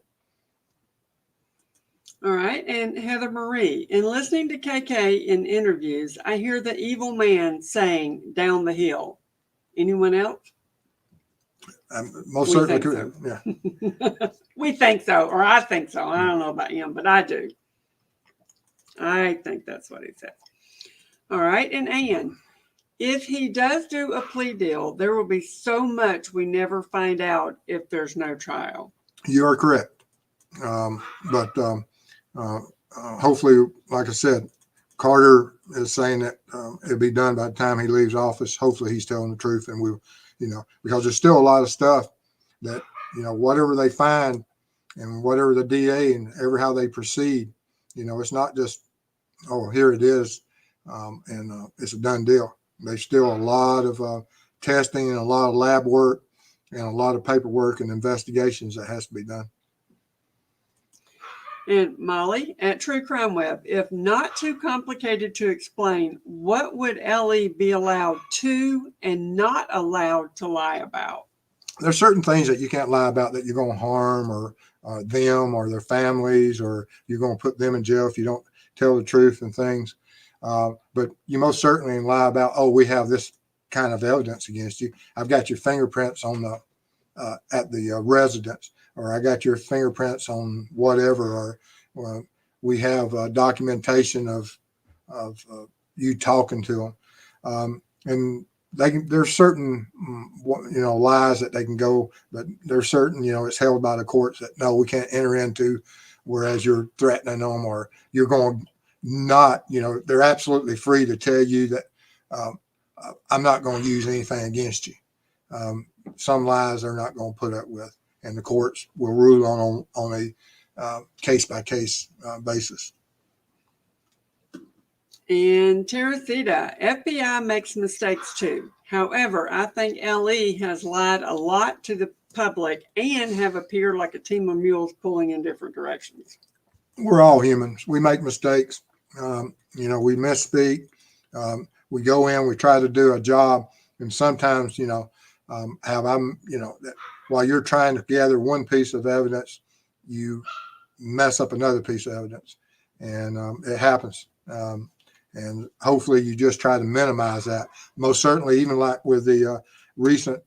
[SPEAKER 2] All right. And Heather Marie, in listening to KK in interviews, I hear the evil man saying down the hill. Anyone else?
[SPEAKER 1] Most certainly could. So.
[SPEAKER 2] Yeah. We think so, or I think so. I don't know about him, but I do. I think that's what he said. All right. And Ann, if he does do a plea deal, there will be so much we never find out if there's no trial.
[SPEAKER 1] You are correct. But hopefully, like I said, Carter is saying that it'll be done by the time he leaves office. Hopefully he's telling the truth, and we'll, because there's still a lot of stuff that, whatever they find and whatever the DA and how they proceed, it's not just, oh, here it is. And it's a done deal. There's still a lot of testing and a lot of lab work and a lot of paperwork and investigations that has to be done.
[SPEAKER 2] And Molly at True Crime Web, if not too complicated to explain, what would LE be allowed to and not allowed to lie about?
[SPEAKER 1] There's certain things that you can't lie about that you're going to harm or them or their families, or you're going to put them in jail if you don't tell the truth and things. But you most certainly can lie about, oh, we have this kind of evidence against you. I've got your fingerprints on the at the residence, or I got your fingerprints on whatever, or we have documentation of you talking to them, and there's certain lies that they can go, but there's certain it's held by the courts that no, we can't enter into, whereas you're threatening them or you're going not, they're absolutely free to tell you that I'm not going to use anything against you. Some lies they're not going to put up with, and the courts will rule on a case-by-case basis.
[SPEAKER 2] And Teresita, FBI makes mistakes too. However, I think LE has lied a lot to the public and have appeared like a team of mules pulling in different directions.
[SPEAKER 1] We're all humans. We make mistakes. We misspeak. We go in, we try to do a job, and sometimes, that while you're trying to gather one piece of evidence, you mess up another piece of evidence, and it happens. And hopefully you just try to minimize that. Most certainly, even like with the recent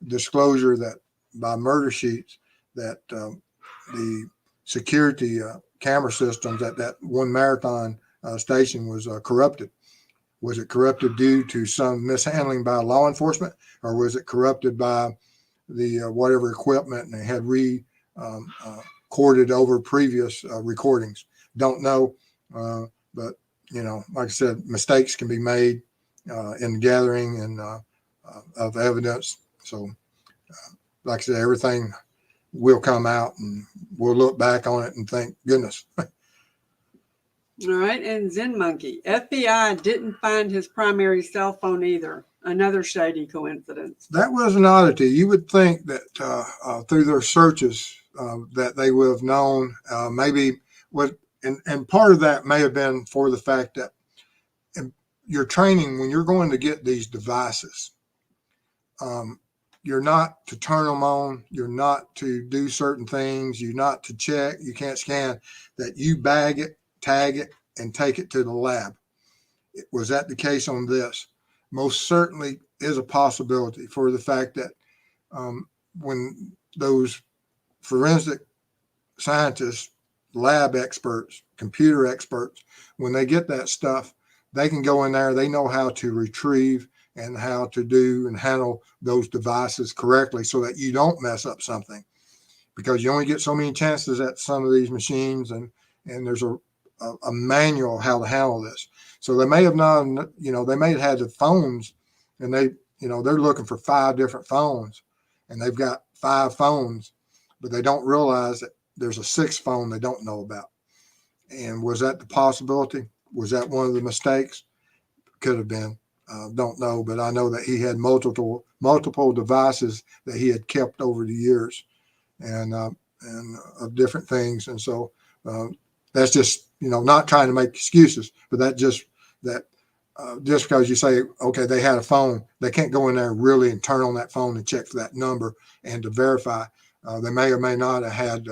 [SPEAKER 1] disclosure that by Murder Sheets that the security camera systems at that one marathon station was corrupted. Was it corrupted due to some mishandling by law enforcement, or was it corrupted by the whatever equipment and they had recorded over previous recordings? Don't know, but like I said, mistakes can be made in the gathering and of evidence. So, like I said, everything will come out, and we'll look back on it and think, goodness.
[SPEAKER 2] All right, and Zen Monkey, FBI didn't find his primary cell phone either. Another shady coincidence.
[SPEAKER 1] That was an oddity. You would think that through their searches that they would have known maybe what. And part of that may have been for the fact that your training, when you're going to get these devices, you're not to turn them on, you're not to do certain things, you're not to check, you can't scan, that you bag it, tag it, and take it to the lab. Was that the case on this? Most certainly is a possibility for the fact that when those forensic scientists, lab experts, computer experts, when they get that stuff, they can go in there, they know how to retrieve and how to do and handle those devices correctly so that you don't mess up something, because you only get so many chances at some of these machines, and there's a manual how to handle this. So they may have not, they may have had the phones, and they're looking for 5 different phones, and they've got 5 phones, but they don't realize that there's a 6th phone they don't know about. And was that the possibility? Was that one of the mistakes? Could have been. Don't know, but I know that he had multiple devices that he had kept over the years, and of different things. And so that's just not trying to make excuses, but just because you say, okay, they had a phone, they can't go in there really and turn on that phone and check for that number and to verify. They may or may not have had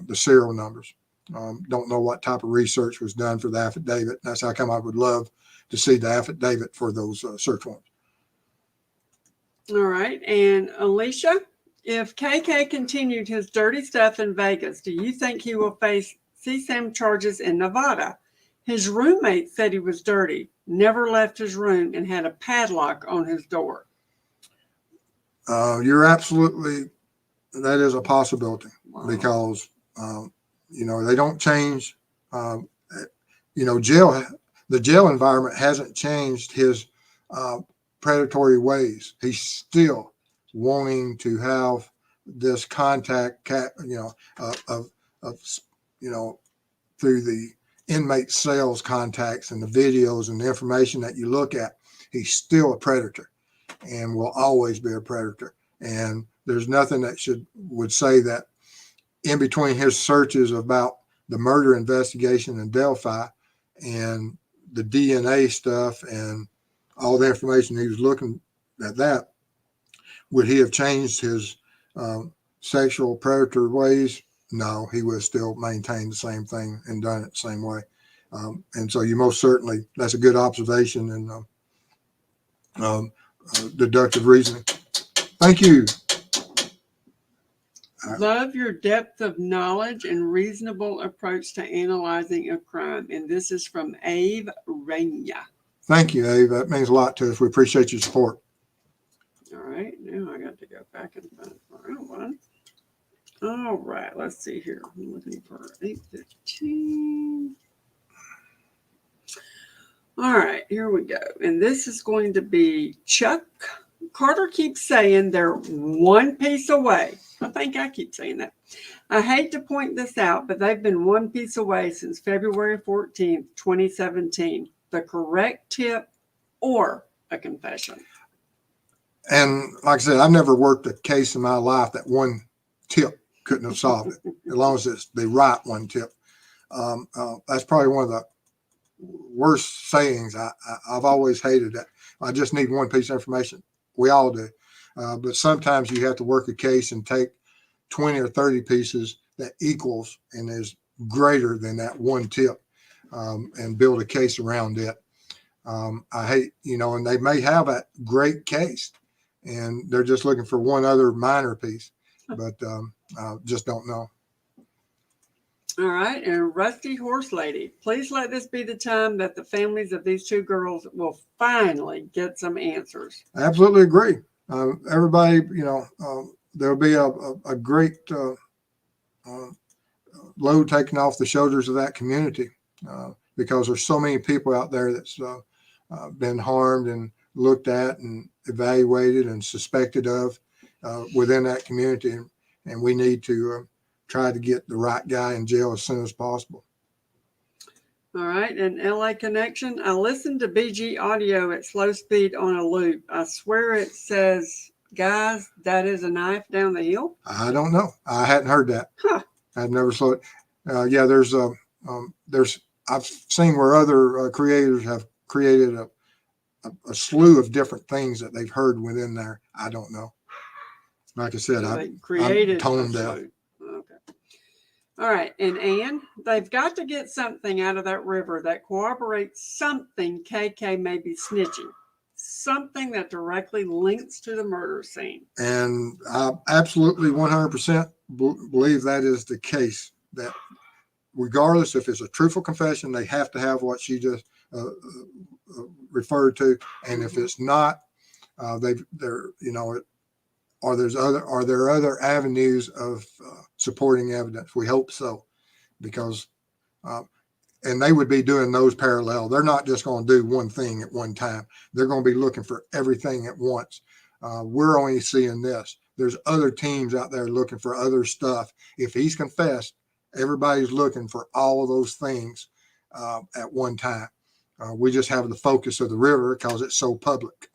[SPEAKER 1] the serial numbers. Don't know what type of research was done for the affidavit. That's how come I would love to see the affidavit for those search warrants.
[SPEAKER 2] All right. And Alicia, if KK continued his dirty stuff in Vegas, do you think he will face CSAM charges in Nevada? His roommate said he was dirty, never left his room, and had a padlock on his door.
[SPEAKER 1] You're absolutely, that is a possibility. Wow. Because, they don't change, the jail environment hasn't changed his predatory ways. He's still wanting to have this contact, through the inmate cells contacts and the videos and the information that you look at. He's still a predator and will always be a predator. And there's nothing that would say that in between his searches about the murder investigation in Delphi and the DNA stuff and all the information he was looking at that, would he have changed his sexual predator ways? No, he would have still maintained the same thing and done it the same way. And so you most certainly, that's a good observation and deductive reasoning. Thank you.
[SPEAKER 2] Love your depth of knowledge and reasonable approach to analyzing a crime. And this is from Ave Rania.
[SPEAKER 1] Thank you, Ave. That means a lot to us. We appreciate your support.
[SPEAKER 2] All right, now I got to go back and find the right one. All right, let's see here. I'm looking for 815. All right, here we go. And this is going to be Chuck. Carter keeps saying they're one piece away. I think I keep saying that. I hate to point this out, but they've been one piece away since February 14th, 2017. The correct tip or a confession.
[SPEAKER 1] And like I said, I've never worked a case in my life that one tip couldn't have solved it, as long as it's the right one tip. That's probably one of the worst sayings. I've always hated that. I just need one piece of information. We all do. But sometimes you have to work a case and take 20 or 30 pieces that equals and is greater than that one tip and build a case around it. I hate, and they may have a great case and they're just looking for one other minor piece, but just don't know.
[SPEAKER 2] All right. And Rusty Horse Lady, please let this be the time that the families of these two girls will finally get some answers.
[SPEAKER 1] I absolutely agree. Everybody, there'll be a great load taken off the shoulders of that community because there's so many people out there that's been harmed and looked at and evaluated and suspected of within that community. And we need to try to get the right guy in jail as soon as possible.
[SPEAKER 2] All right. And LA Connection, I listened to BG audio at slow speed on a loop. I swear it says, guys, that is a knife down the hill.
[SPEAKER 1] I don't know. I hadn't heard that.
[SPEAKER 2] Huh.
[SPEAKER 1] I've never saw it. Yeah, there's I've seen where other creators have created a slew of different things that they've heard within there. I don't know. Like I said,
[SPEAKER 2] They created
[SPEAKER 1] I'm tone deaf.
[SPEAKER 2] Okay. All right. And Ann, they've got to get something out of that river that corroborates something KK may be snitching, something that directly links to the murder scene.
[SPEAKER 1] And I absolutely 100% believe that is the case, that regardless if it's a truthful confession, they have to have what she just referred to. And if it's not, are there other avenues of supporting evidence? We hope so, because and they would be doing those parallel. They're not just going to do one thing at one time. They're going to be looking for everything at once. We're only seeing this. There's other teams out there looking for other stuff. If he's confessed, everybody's looking for all of those things at one time. We just have the focus of the river because it's so public.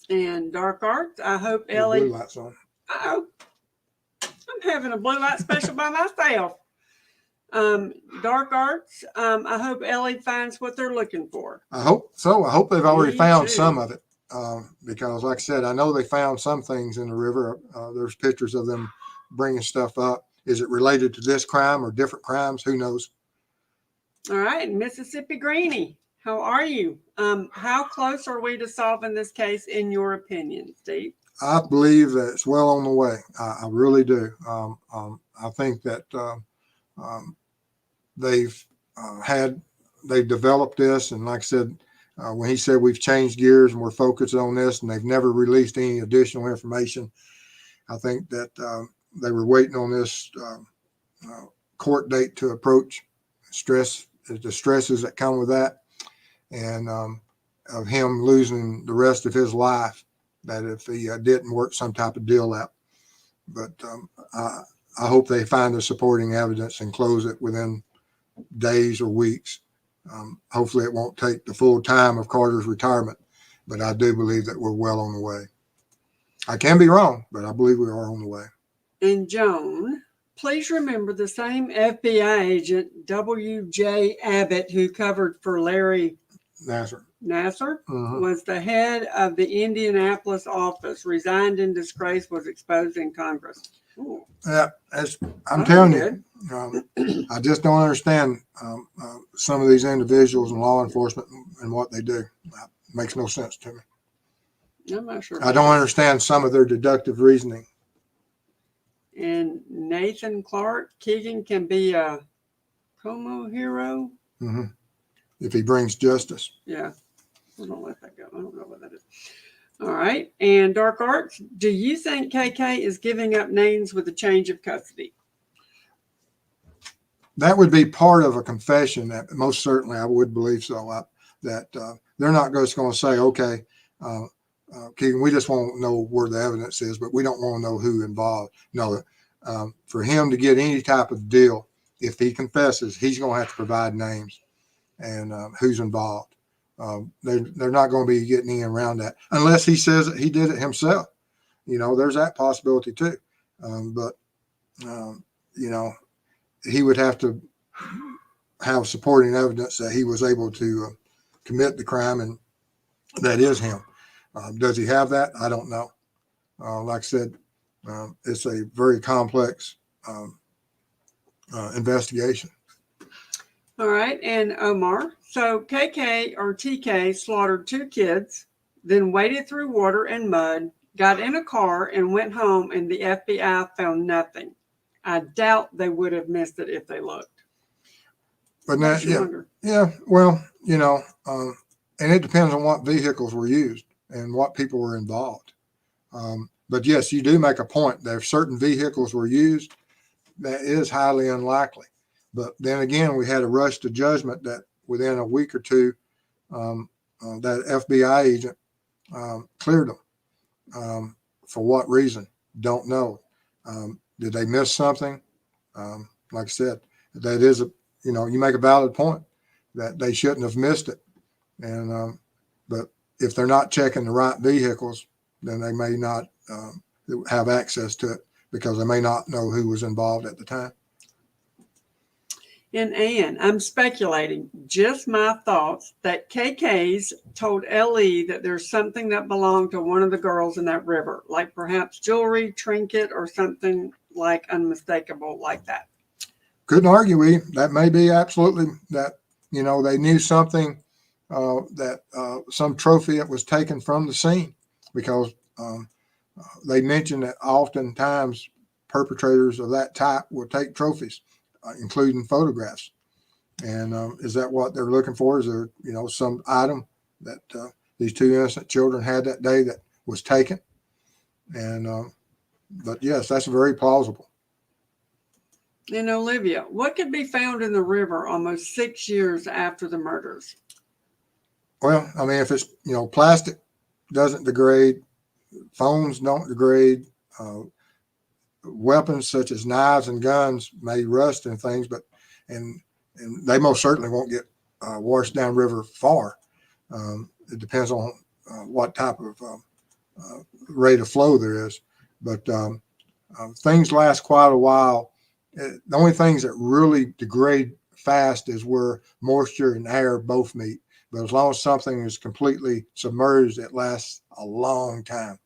[SPEAKER 2] And Dark Arts, I hope Ellie.
[SPEAKER 1] Blue lights on.
[SPEAKER 2] Oh, I'm having a blue light special by myself. Dark Arts, I hope Ellie finds what they're looking for.
[SPEAKER 1] I hope so. I hope they've already
[SPEAKER 2] Me
[SPEAKER 1] found
[SPEAKER 2] too.
[SPEAKER 1] some of it because, like I said, I know they found some things in the river. There's pictures of them bringing stuff up. Is it related to this crime or different crimes? Who knows?
[SPEAKER 2] All right, Mississippi Greenie, how are you? How close are we to solving this case, in your opinion, Steve?
[SPEAKER 1] I believe that it's well on the way. I really do. I think that they've developed this, and like I said, when he said we've changed gears and we're focused on this, and they've never released any additional information, I think that they were waiting on this court date to approach. The stresses that come with that, and of him losing the rest of his life, that if he didn't work some type of deal out. But I hope they find the supporting evidence and close it within days or weeks. Hopefully it won't take the full time of Carter's retirement, but I do believe that we're well on the way. I can be wrong, but I believe we are on the way.
[SPEAKER 2] And Joan, please remember the same FBI agent, W.J. Abbott, who covered for Larry
[SPEAKER 1] Nasser.
[SPEAKER 2] Was the head of the Indianapolis office, resigned in disgrace, was exposed in Congress. Ooh.
[SPEAKER 1] Yeah, I'm telling
[SPEAKER 2] good.
[SPEAKER 1] you, I just don't understand some of these individuals in law enforcement and what they do. It makes no sense to me.
[SPEAKER 2] I'm not sure.
[SPEAKER 1] I don't understand some of their deductive reasoning.
[SPEAKER 2] And Nathan Clark, Keegan can be a Como hero.
[SPEAKER 1] Mm-hmm. If he brings justice.
[SPEAKER 2] Yeah. We're going to let that go. I don't know what that is. All right. And Dark Arts, do you think KK is giving up names with a change of custody?
[SPEAKER 1] That would be part of a confession. That most certainly I would believe so. That they're not just going to say, okay, Keegan, we just want to know where the evidence is, but we don't want to know who involved. No, for him to get any type of deal, if he confesses, he's going to have to provide names and who's involved. They're not going to be getting in around that unless he says that he did it himself. There's that possibility too. But he would have to have supporting evidence that he was able to commit the crime, and that is him. Does he have that? I don't know. Like I said, it's a very complex investigation.
[SPEAKER 2] All right. And Omar, so KK or TK slaughtered 2 kids, then waded through water and mud, got in a car and went home, and the FBI found nothing. I doubt they would have missed it if they looked.
[SPEAKER 1] But now, yeah. Well, and it depends on what vehicles were used and what people were involved. But yes, you do make a point that if certain vehicles were used, that is highly unlikely. But then again, we had a rush to judgment that within a week or two, that FBI agent cleared them. For what reason? Don't know. Did they miss something? Like I said, that is you make a valid point that they shouldn't have missed it. And but if they're not checking the right vehicles, then they may not have access to it because they may not know who was involved at the time.
[SPEAKER 2] And Ann, I'm speculating, just my thoughts, that KK's told LE that there's something that belonged to one of the girls in that river, like perhaps jewelry, trinket, or something like unmistakable like that.
[SPEAKER 1] Couldn't argue that may be absolutely that, they knew something that some trophy that was taken from the scene, because they mentioned that oftentimes perpetrators of that type will take trophies, including photographs. And is that what they're looking for? Is there, some item that these 2 innocent children had that day that was taken? And but yes, that's very plausible.
[SPEAKER 2] And Olivia, what could be found in the river almost 6 years after the murders?
[SPEAKER 1] Well, I mean, if it's, plastic doesn't degrade, phones don't degrade, weapons such as knives and guns may rust and things, but and they most certainly won't get washed down river far. It depends on what type of rate of flow there is, but things last quite a while. The only things that really degrade fast is where moisture and air both meet. But as long as something is completely submerged, it lasts a long time.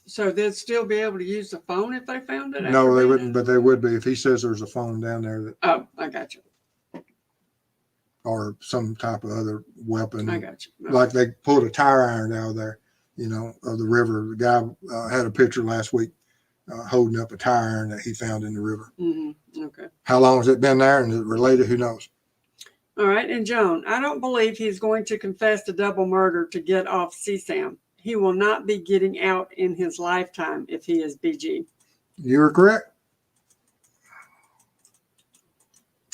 [SPEAKER 2] So they'd still be able to use the phone if they found it?
[SPEAKER 1] No, they wouldn't, but they would be if he says there's a phone down there that.
[SPEAKER 2] Oh, I got you.
[SPEAKER 1] Or some type of other weapon.
[SPEAKER 2] I got you. Okay.
[SPEAKER 1] Like they pulled a tire iron out of there, of the river. The guy had a picture last week holding up a tire iron that he found in the river.
[SPEAKER 2] Mm-hmm. Okay.
[SPEAKER 1] How long has it been there and is it related? Who knows?
[SPEAKER 2] All right. And Joan, I don't believe he's going to confess to double murder to get off CSAM. He will not be getting out in his lifetime if he is BG.
[SPEAKER 1] You're correct.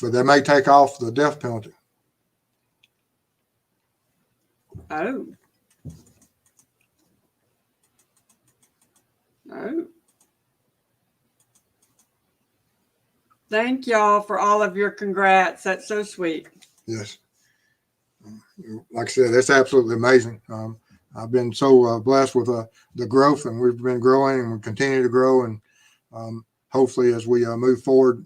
[SPEAKER 1] But they may take off the death penalty.
[SPEAKER 2] Oh. Oh. Thank y'all for all of your congrats. That's so sweet.
[SPEAKER 1] Yes. Like I said, that's absolutely amazing. I've been so blessed with the growth, and we've been growing and we continue to grow. And hopefully as we move forward,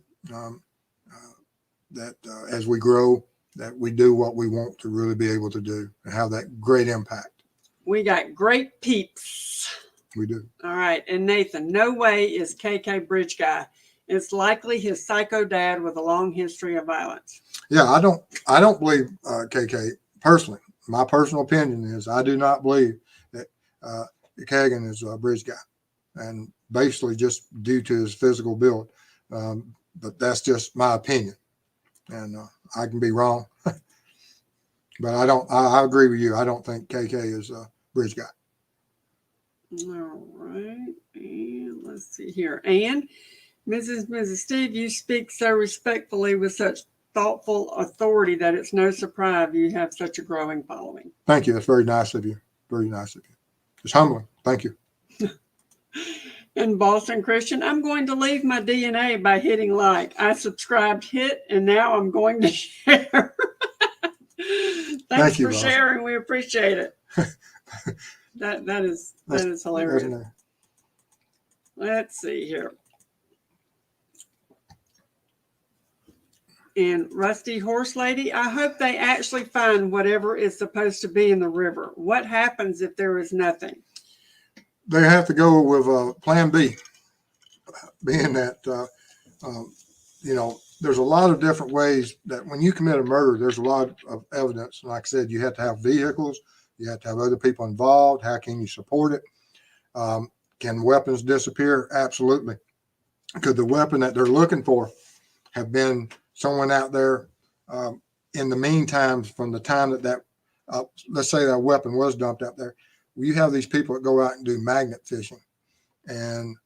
[SPEAKER 1] that as we grow, that we do what we want to really be able to do and have that great impact.
[SPEAKER 2] We got great peeps.
[SPEAKER 1] We do.
[SPEAKER 2] All right. And Nathan, no way is KK bridge guy. It's likely his psycho dad with a long history of violence.
[SPEAKER 1] Yeah, I don't believe KK personally. My personal opinion is I do not believe that Kegan is a bridge guy, and basically just due to his physical build. But that's just my opinion, and I can be wrong. But I don't. I agree with you. I don't think KK is a bridge guy.
[SPEAKER 2] All right. And let's see here. And Mrs. Steve, you speak so respectfully with such thoughtful authority that it's no surprise you have such a growing following.
[SPEAKER 1] Thank you. That's very nice of you. Very nice of you. It's humbling. Thank you.
[SPEAKER 2] And Boston Christian, I'm going to leave my DNA by hitting like. I subscribed, hit, and now I'm going to share. Thanks for
[SPEAKER 1] Boston.
[SPEAKER 2] sharing. We appreciate it. That is hilarious. Let's see here. And Rusty Horse Lady, I hope they actually find whatever is supposed to be in the river. What happens if there is nothing?
[SPEAKER 1] They have to go with Plan B, being that, there's a lot of different ways that when you commit a murder, there's a lot of evidence. Like I said, you have to have vehicles. You have to have other people involved. How can you support it? Can weapons disappear? Absolutely. Could the weapon that they're looking for have been someone out there in the meantime, from the time that let's say that weapon was dumped out there? You have these people that go out and do magnet fishing. And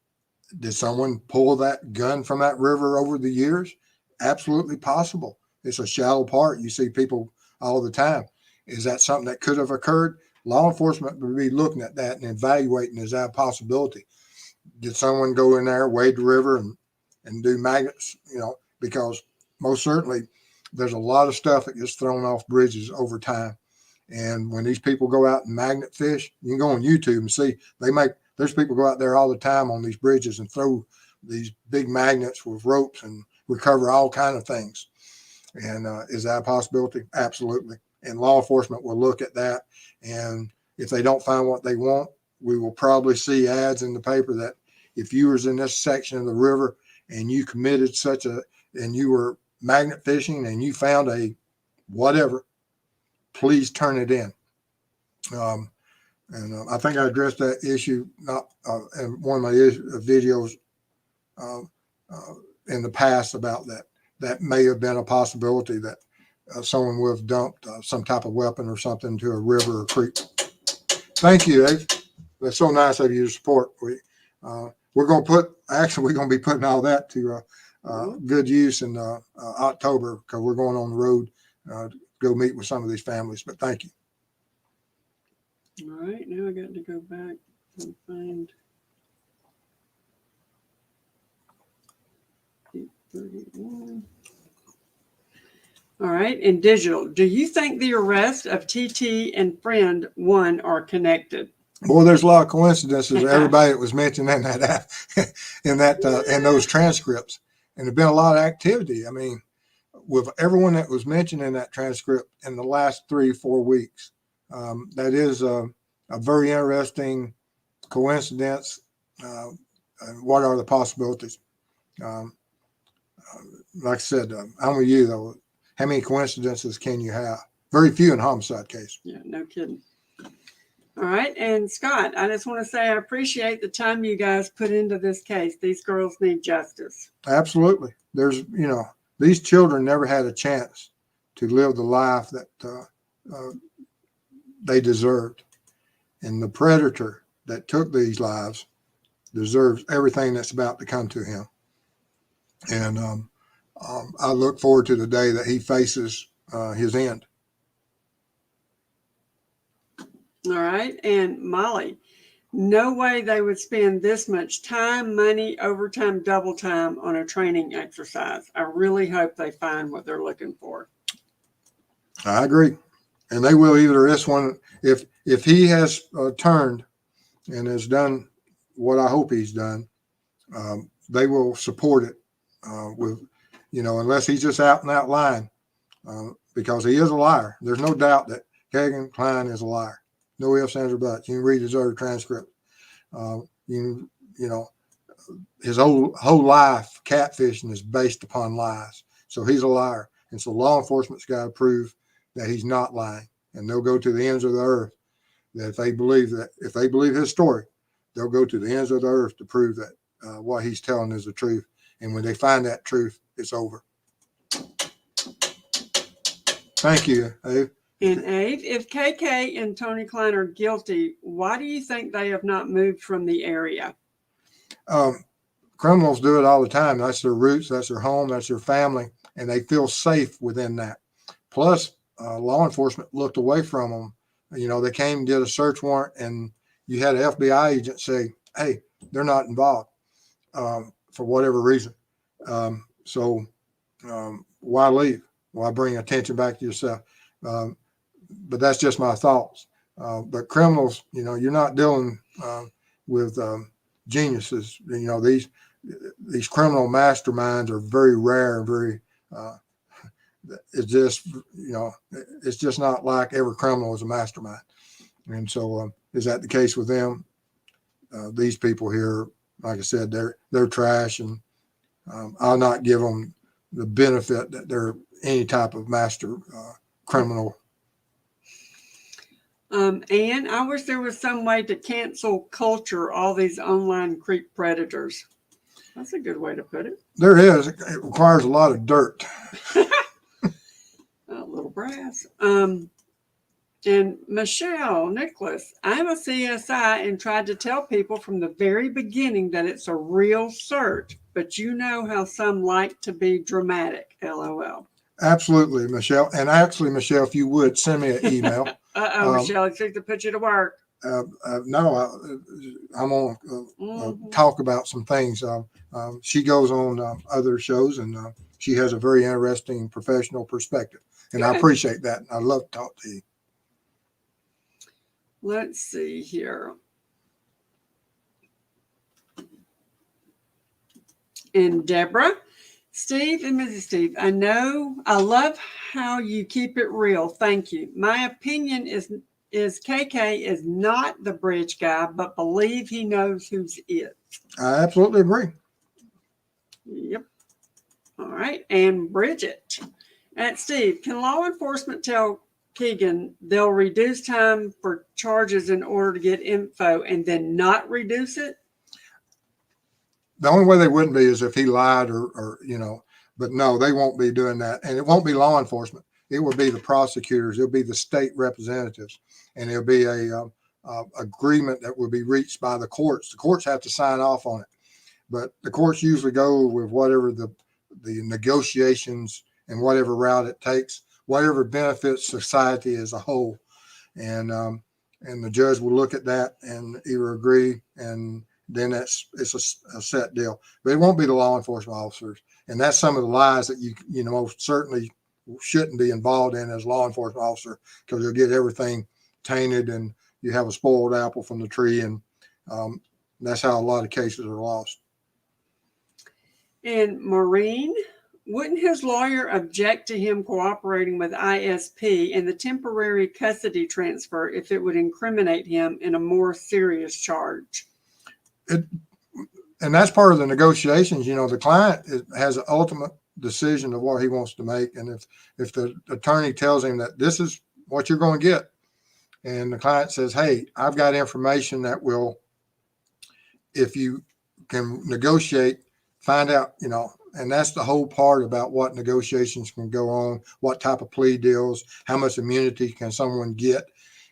[SPEAKER 1] did someone pull that gun from that river over the years? Absolutely possible. It's a shallow part. You see people all the time. Is that something that could have occurred? Law enforcement would be looking at that and evaluating, is that a possibility? Did someone go in there, wade the river and do magnets? Because most certainly there's a lot of stuff that gets thrown off bridges over time. And when these people go out and magnet fish, you can go on YouTube and see there's people go out there all the time on these bridges and throw these big magnets with ropes and recover all kind of things. And is that a possibility? Absolutely. And law enforcement will look at that. And if they don't find what they want, we will probably see ads in the paper that if you was in this section of the river and you committed and you were magnet fishing and you found a whatever, please turn it in. I think I addressed that issue in one of my videos in the past about that. That may have been a possibility that someone would have dumped some type of weapon or something to a river or creek. Thank you, Dave. That's so nice of you to support. We're going to be putting all that to good use in October, because we're going on the road to go meet with some of these families. But thank you.
[SPEAKER 2] All right, now I got to go back and find 831. All right, and digital. Do you think the arrest of TT and friend 1 are connected?
[SPEAKER 1] Boy, there's a lot of coincidences. Everybody that was mentioned in in those transcripts, and there's been a lot of activity. I mean, with everyone that was mentioned in that transcript in the last 3-4 weeks, that is a very interesting coincidence. What are the possibilities? Like I said, I'm with you though. How many coincidences can you have? Very few in a homicide case.
[SPEAKER 2] Yeah, no kidding. All right. And Scott, I just want to say I appreciate the time you guys put into this case. These girls need justice.
[SPEAKER 1] Absolutely. There's, these children never had a chance to live the life that they deserved. And the predator that took these lives deserves everything that's about to come to him. And I look forward to the day that he faces his end.
[SPEAKER 2] All right. And Molly, no way they would spend this much time, money, overtime, double time on a training exercise. I really hope they find what they're looking for.
[SPEAKER 1] I agree. And they will either this one, if he has turned and has done what I hope he's done, they will support it with, unless he's just out and out lying, because he is a liar. There's no doubt that Kegan Kline is a liar. No ifs, ands, or buts. You can read his other transcript. His whole life catfishing is based upon lies. So he's a liar. And so law enforcement's got to prove that he's not lying. And they'll go to the ends of the earth. That if they believe his story, they'll go to the ends of the earth to prove that what he's telling is the truth. And when they find that truth, it's over. Thank you, Abe.
[SPEAKER 2] And Abe, if KK and Tony Klein are guilty, why do you think they have not moved from the area?
[SPEAKER 1] Criminals do it all the time. That's their roots, that's their home, that's their family, and they feel safe within that. Plus, law enforcement looked away from them. They came and did a search warrant, and you had an FBI agent say, hey, they're not involved for whatever reason. So why leave? Why bring attention back to yourself? But that's just my thoughts. But criminals, you're not dealing with geniuses. These criminal masterminds are very rare and very. It's just not like every criminal is a mastermind. And so, is that the case with them? These people here, like I said, they're trash, and I'll not give them the benefit that they're any type of master criminal.
[SPEAKER 2] And I wish there was some way to cancel culture all these online creep predators. That's a good way to put it.
[SPEAKER 1] There is. It requires a lot of dirt.
[SPEAKER 2] A little brass. And Michelle Nicholas, I'm a CSI and tried to tell people from the very beginning that it's a real search, but you know how some like to be dramatic. LOL.
[SPEAKER 1] Absolutely, Michelle. And actually, Michelle, if you would send me an email.
[SPEAKER 2] Michelle, I think to put you to work.
[SPEAKER 1] No, I'm going to talk about some things. She goes on other shows, and she has a very interesting professional perspective. And
[SPEAKER 2] Good.
[SPEAKER 1] I appreciate that. I love to talk to you.
[SPEAKER 2] Let's see here. And Deborah, Steve and Mrs. Steve, I love how you keep it real. Thank you. My opinion is KK is not the bridge guy, but believe he knows who's it.
[SPEAKER 1] I absolutely agree.
[SPEAKER 2] Yep. All right. And Bridget. Steve, can law enforcement tell Keegan they'll reduce time for charges in order to get info and then not reduce it?
[SPEAKER 1] The only way they wouldn't be is if he lied or but no, they won't be doing that. And it won't be law enforcement. It will be the prosecutors. It'll be the state representatives. And it'll be a agreement that will be reached by the courts. The courts have to sign off on it. But the courts usually go with whatever the negotiations and whatever route it takes, whatever benefits society as a whole. And the judge will look at that and either agree, and then it's a set deal. But it won't be the law enforcement officers. And that's some of the lies that you most certainly shouldn't be involved in as a law enforcement officer, because you'll get everything tainted and you have a spoiled apple from the tree. And that's how a lot of cases are lost.
[SPEAKER 2] And Maureen, wouldn't his lawyer object to him cooperating with ISP and the temporary custody transfer if it would incriminate him in a more serious charge?
[SPEAKER 1] And that's part of the negotiations. The client has an ultimate decision of what he wants to make. And if the attorney tells him that this is what you're going to get, and the client says, hey, I've got information that will, if you can negotiate, find out, and that's the whole part about what negotiations can go on, what type of plea deals, how much immunity can someone get,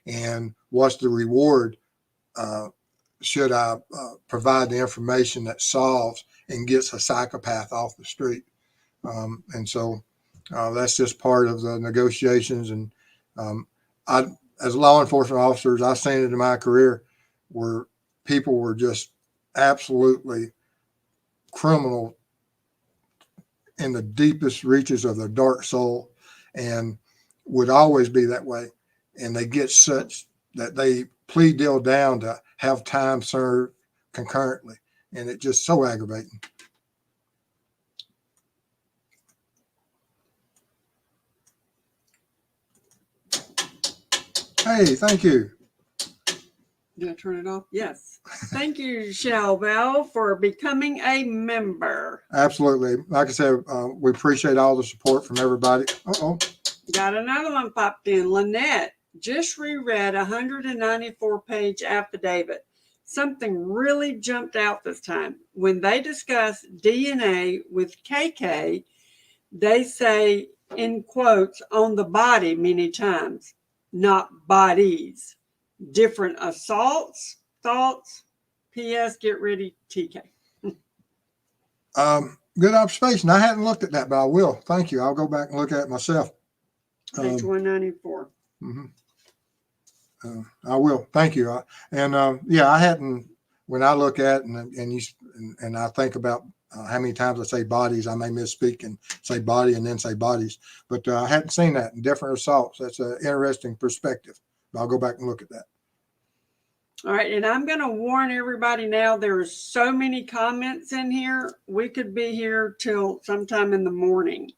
[SPEAKER 1] and what's the reward should I provide the information that solves and gets a psychopath off the street. And so that's just part of the negotiations. And as law enforcement officers, I've seen it in my career where people were just absolutely criminal in the deepest reaches of their dark soul, and would always be that way. and they get such that they plea deal down to have time served concurrently. And it's just so aggravating. Hey, thank you.
[SPEAKER 2] Did I turn it off? Yes. Thank you, Shelbell, for becoming a member.
[SPEAKER 1] Absolutely. Like I said, we appreciate all the support from everybody. Uh-oh.
[SPEAKER 2] Got another one popped in. Lynette just reread a 194-page affidavit. Something really jumped out this time. When they discuss DNA with KK, they say, in quotes, on the body many times, not bodies. Different assaults, thoughts. P.S. Get ready, TK.
[SPEAKER 1] Good observation. I hadn't looked at that, but I will. Thank you. I'll go back and look at it myself.
[SPEAKER 2] Page 194.
[SPEAKER 1] I will. Thank you. I hadn't. When I look at it and I think about how many times I say bodies, I may misspeak and say body and then say bodies. But I hadn't seen that in different assaults. That's an interesting perspective. But I'll go back and look at that.
[SPEAKER 2] All right, and I'm going to warn everybody now, there's so many comments in here, we could be here till sometime in the morning.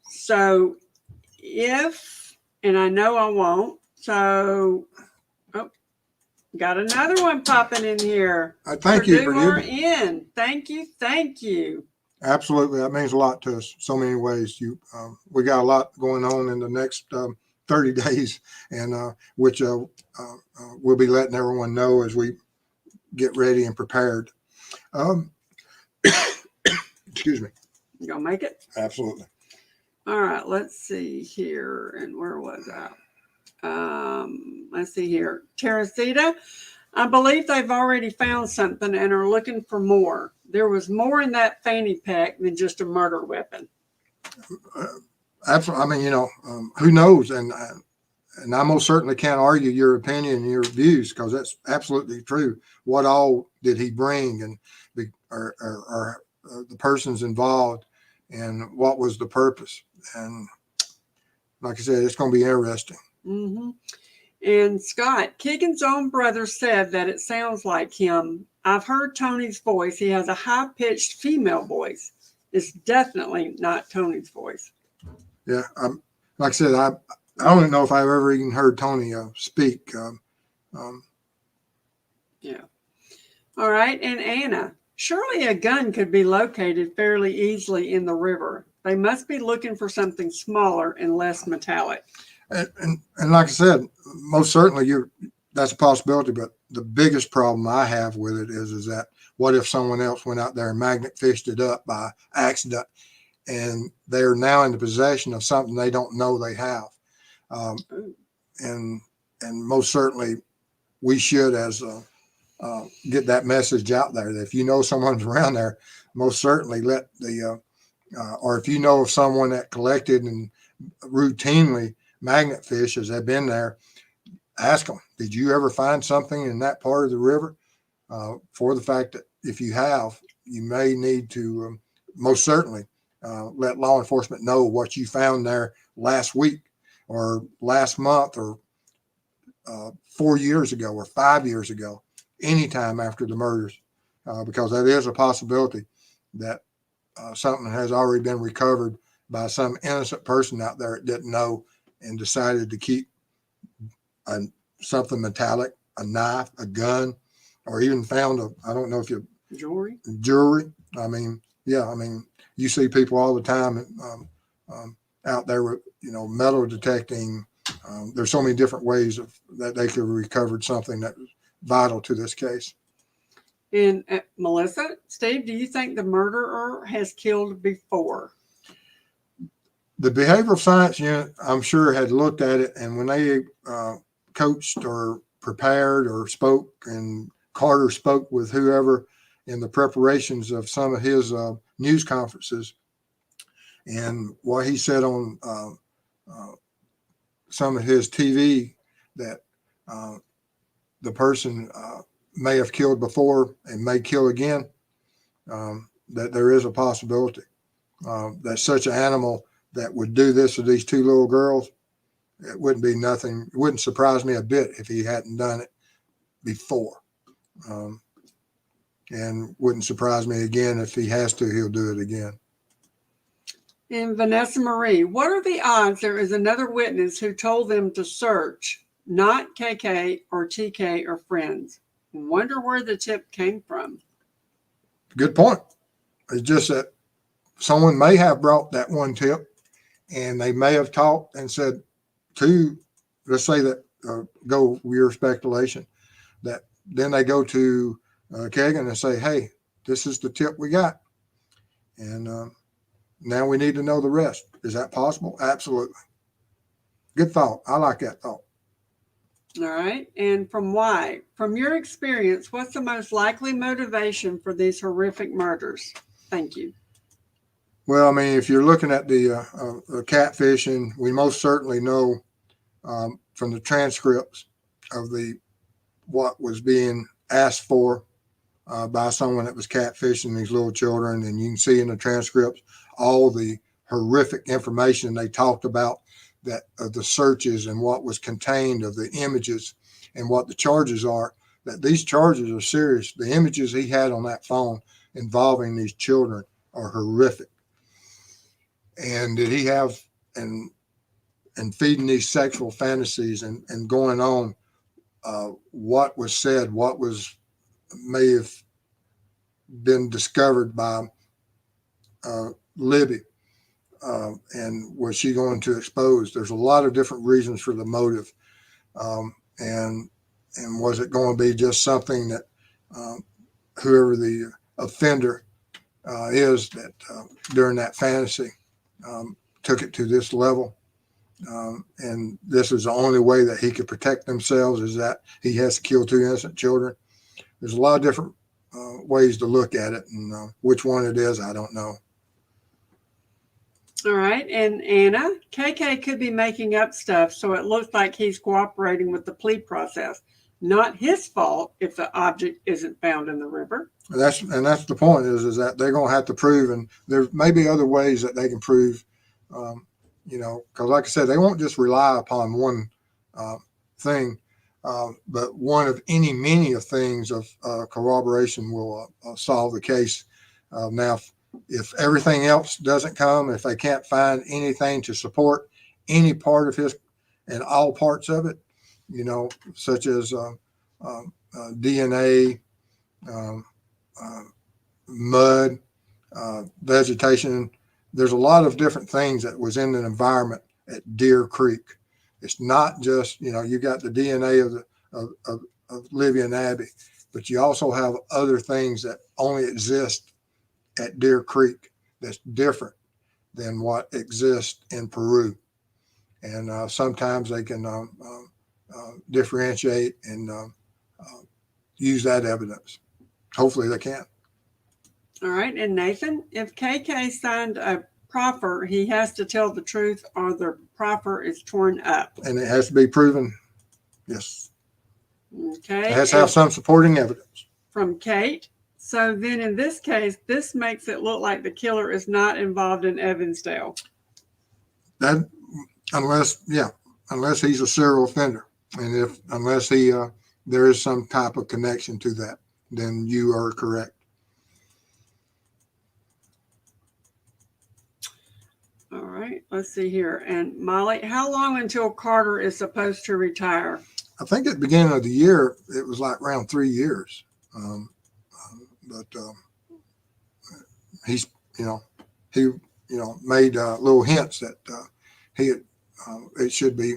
[SPEAKER 2] So and I know I won't, got another one popping in here.
[SPEAKER 1] Thank you,
[SPEAKER 2] Purdue. Thank you.
[SPEAKER 1] Absolutely, that means a lot to us, so many ways. We got a lot going on in the next 30 days, and which we'll be letting everyone know as we get ready and prepared. Excuse me.
[SPEAKER 2] You gonna make it?
[SPEAKER 1] Absolutely.
[SPEAKER 2] All right, let's see here. And where was I? Let's see here. Teresita, I believe they've already found something and are looking for more. There was more in that fanny pack than just a murder weapon.
[SPEAKER 1] Absolutely. I mean, who knows? And I most certainly can't argue your opinion and your views, because that's absolutely true. What all did he bring, and the persons involved, and what was the purpose? And like I said, it's going to be interesting.
[SPEAKER 2] Mm-hmm. And Scott, Keegan's own brother said that it sounds like him. I've heard Tony's voice. He has a high-pitched female voice. It's definitely not Tony's voice.
[SPEAKER 1] Yeah, like I said, I don't know if I've ever even heard Tony speak.
[SPEAKER 2] Yeah. All right, and Anna, surely a gun could be located fairly easily in the river. They must be looking for something smaller and less metallic.
[SPEAKER 1] And like I said, most certainly that's a possibility. But the biggest problem I have with it is that what if someone else went out there and magnet fished it up by accident, and they're now in the possession of something they don't know they have. And most certainly we should get that message out there that if you know someone's around there, most certainly let or if you know of someone that collected and routinely magnet fish as they've been there, ask them, did you ever find something in that part of the river? For the fact that if you have, you may need to most certainly let law enforcement know what you found there last week or last month or 4 years ago or 5 years ago, anytime after the murders, because that is a possibility that something has already been recovered by some innocent person out there that didn't know and decided to keep something metallic, a knife, a gun, or even found I don't know if you jewelry. I mean, you see people all the time out there with, metal detecting. There's so many different ways that they could have recovered something that was vital to this case.
[SPEAKER 2] And Melissa, Steve, do you think the murderer has killed before?
[SPEAKER 1] The behavioral science unit, I'm sure, had looked at it, and when they coached or prepared or spoke, and Carter spoke with whoever in the preparations of some of his news conferences, and what he said on some of his TV, that the person may have killed before and may kill again, that there is a possibility that such an animal that would do this to these two little girls it wouldn't be nothing. It wouldn't surprise me a bit if he hadn't done it before. And wouldn't surprise me again if he has to, he'll do it again.
[SPEAKER 2] And Vanessa Marie, what are the odds there is another witness who told them to search, not KK or TK or friends? Wonder where the tip came from.
[SPEAKER 1] Good point. It's just that someone may have brought that one tip, and they may have talked and said to, let's say that, go with your speculation, that then they go to Kegan and say, hey, this is the tip we got. And now we need to know the rest. Is that possible? Absolutely. Good thought. I like that thought.
[SPEAKER 2] All right. And from your experience, what's the most likely motivation for these horrific murders? Thank you.
[SPEAKER 1] Well, I mean, if you're looking at the catfishing, we most certainly know from the transcripts of what was being asked for by someone that was catfishing these little children, and you can see in the transcripts all the horrific information they talked about, that of the searches and what was contained of the images and what the charges are, that these charges are serious. The images he had on that phone involving these children are horrific. And did he have, and feeding these sexual fantasies and going on, what was said, what may have been discovered by Libby, and was she going to expose? There's a lot of different reasons for the motive, and was it going to be just something that whoever the offender is that during that fantasy took it to this level, and this is the only way that he could protect themselves, is that he has to kill 2 innocent children. There's a lot of different ways to look at it, and which one it is, I don't know.
[SPEAKER 2] All right. And Anna, KK could be making up stuff, so it looks like he's cooperating with the plea process. Not his fault if the object isn't found in the river.
[SPEAKER 1] That's the point, is that they're going to have to prove, and there may be other ways that they can prove, because like I said, they won't just rely upon one thing, but one of many of things of corroboration will solve the case. Now, if everything else doesn't come, if they can't find anything to support any part of his and all parts of it, such as DNA, mud, vegetation, there's a lot of different things that was in the environment at Deer Creek. It's not just, you got the DNA of Libby and Abby, but you also have other things that only exist at Deer Creek that's different than what exists in Peru. And sometimes they can differentiate and use that evidence. Hopefully they can.
[SPEAKER 2] All right. And Nathan, if KK signed a proffer, he has to tell the truth or the proffer is torn up.
[SPEAKER 1] And it has to be proven. Yes.
[SPEAKER 2] Okay.
[SPEAKER 1] It has to have some supporting evidence.
[SPEAKER 2] From Kate. So then in this case, this makes it look like the killer is not involved in Evansdale.
[SPEAKER 1] That, unless he's a serial offender. And unless there is some type of connection to that, then you are correct.
[SPEAKER 2] All right, let's see here. And Molly, how long until Carter is supposed to retire?
[SPEAKER 1] I think at the beginning of the year, it was like around 3 years. But he's, made little hints that it should be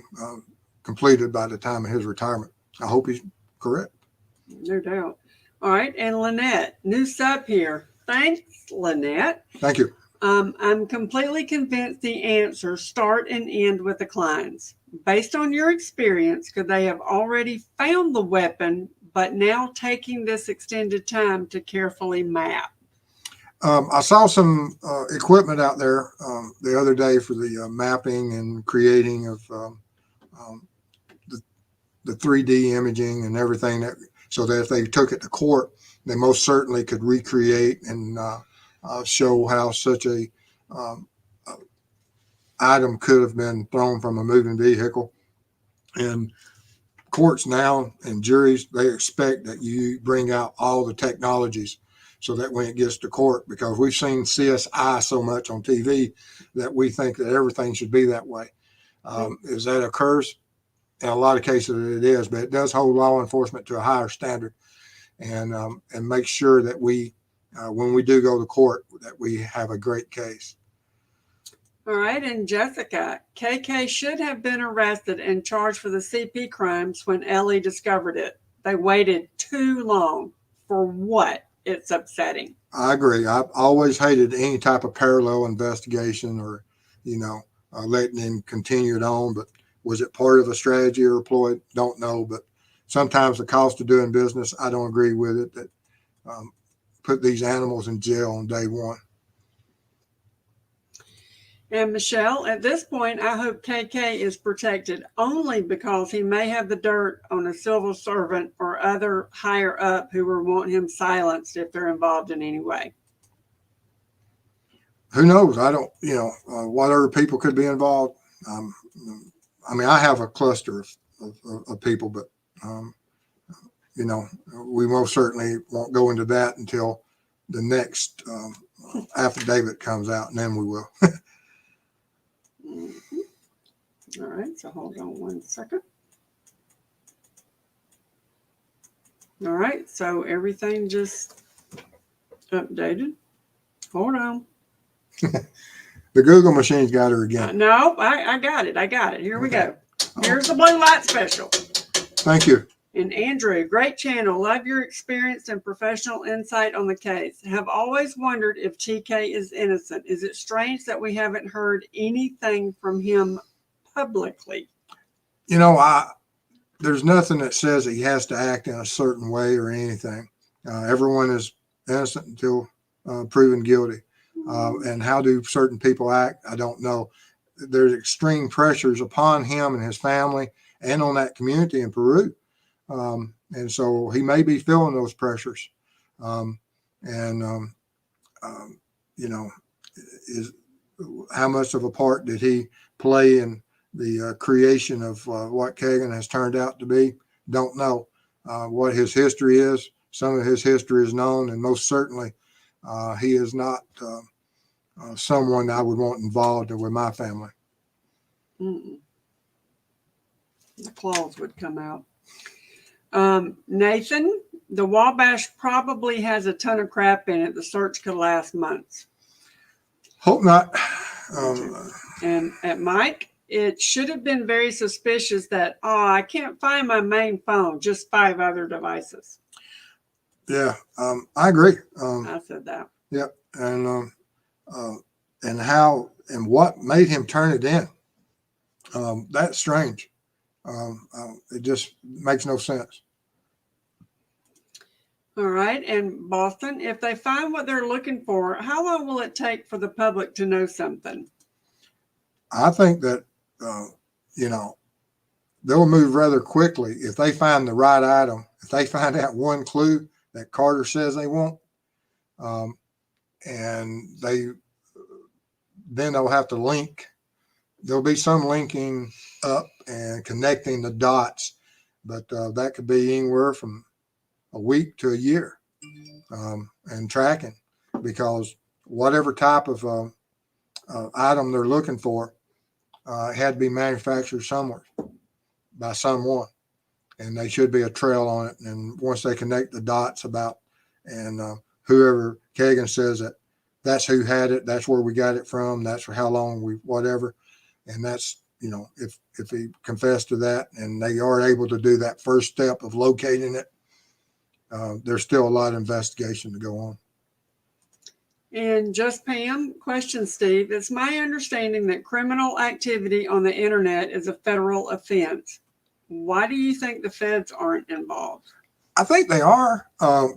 [SPEAKER 1] completed by the time of his retirement. I hope he's correct.
[SPEAKER 2] No doubt. All right, and Lynette, new sub here. Thanks, Lynette.
[SPEAKER 1] Thank you.
[SPEAKER 2] I'm completely convinced the answers start and end with the Kleins. Based on your experience, could they have already found the weapon, but now taking this extended time to carefully map?
[SPEAKER 1] I saw some equipment out there the other day for the mapping and creating of the 3D imaging and everything, so that if they took it to court, they most certainly could recreate and show how such a item could have been thrown from a moving vehicle. And courts now and juries, they expect that you bring out all the technologies so that when it gets to court, because we've seen CSI so much on TV that we think that everything should be that way. Is that occurs? In a lot of cases it is, but it does hold law enforcement to a higher standard, and make sure that we, when we do go to court, that we have a great case.
[SPEAKER 2] All right, and Jessica, KK should have been arrested and charged for the CP crimes when Ellie discovered it. They waited too long. For what? It's upsetting.
[SPEAKER 1] I agree. I've always hated any type of parallel investigation or, letting him continue it on. But was it part of a strategy or a ploy? Don't know. But sometimes the cost of doing business, I don't agree with it. That put these animals in jail on day one.
[SPEAKER 2] And Michelle, at this point, I hope KK is protected only because he may have the dirt on a civil servant or other higher up who will want him silenced if they're involved in any way.
[SPEAKER 1] Who knows? I don't, what other people could be involved. I have a cluster of people, but, we most certainly won't go into that until the next affidavit comes out, and then we will.
[SPEAKER 2] All right, so hold on one second. All right, so everything just updated. Hold on.
[SPEAKER 1] The Google machine's got her again.
[SPEAKER 2] No, I got it. I got it. Here we go. Here's the blue light special.
[SPEAKER 1] Thank you.
[SPEAKER 2] And Andrew, great channel. Love your experience and professional insight on the case. Have always wondered if TK is innocent. Is it strange that we haven't heard anything from him publicly?
[SPEAKER 1] There's nothing that says he has to act in a certain way or anything. Everyone is innocent until proven guilty. And how do certain people act? I don't know. There's extreme pressures upon him and his family and on that community in Peru. And so he may be feeling those pressures. Is how much of a part did he play in the creation of what Kegan has turned out to be? Don't know. What his history is. Some of his history is known, and most certainly he is not someone I would want involved with my family.
[SPEAKER 2] The claws would come out. Nathan, the Wabash probably has a ton of crap in it. The search could last months.
[SPEAKER 1] Hope not.
[SPEAKER 2] And at Mike, it should have been very suspicious that, I can't find my main phone, just 5 other devices.
[SPEAKER 1] Yeah, I agree.
[SPEAKER 2] I said that.
[SPEAKER 1] Yep. And how and what made him turn it in? That's strange. It just makes no sense.
[SPEAKER 2] All right. And Boston, if they find what they're looking for, how long will it take for the public to know something?
[SPEAKER 1] I think that, they'll move rather quickly if they find the right item. If they find out one clue that Carter says they want, and then they'll have to link. There'll be some linking up and connecting the dots, but that could be anywhere from a week to a year, and tracking, because whatever type of item they're looking for had to be manufactured somewhere by someone, and there should be a trail on it. And once they connect the dots about, and whoever Kegan says that's who had it, that's where we got it from, that's for how long we whatever, and that's if he confessed to that and they are able to do that first step of locating it, there's still a lot of investigation to go on.
[SPEAKER 2] And just Pam, question, Steve. It's my understanding that criminal activity on the internet is a federal offense. Why do you think the feds aren't involved?
[SPEAKER 1] I think they are,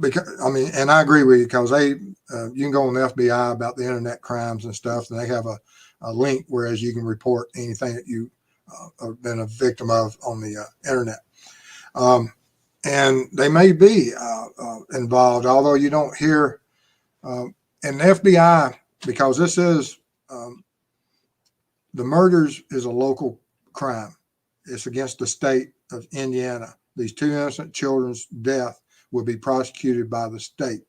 [SPEAKER 1] because and I agree with you, because you can go on the FBI about the internet crimes and stuff, and they have a link, whereas you can report anything that you have been a victim of on the internet. And they may be involved, although you don't hear. And the FBI, because this is the murders is a local crime. It's against the state of Indiana. These two innocent children's death will be prosecuted by the state.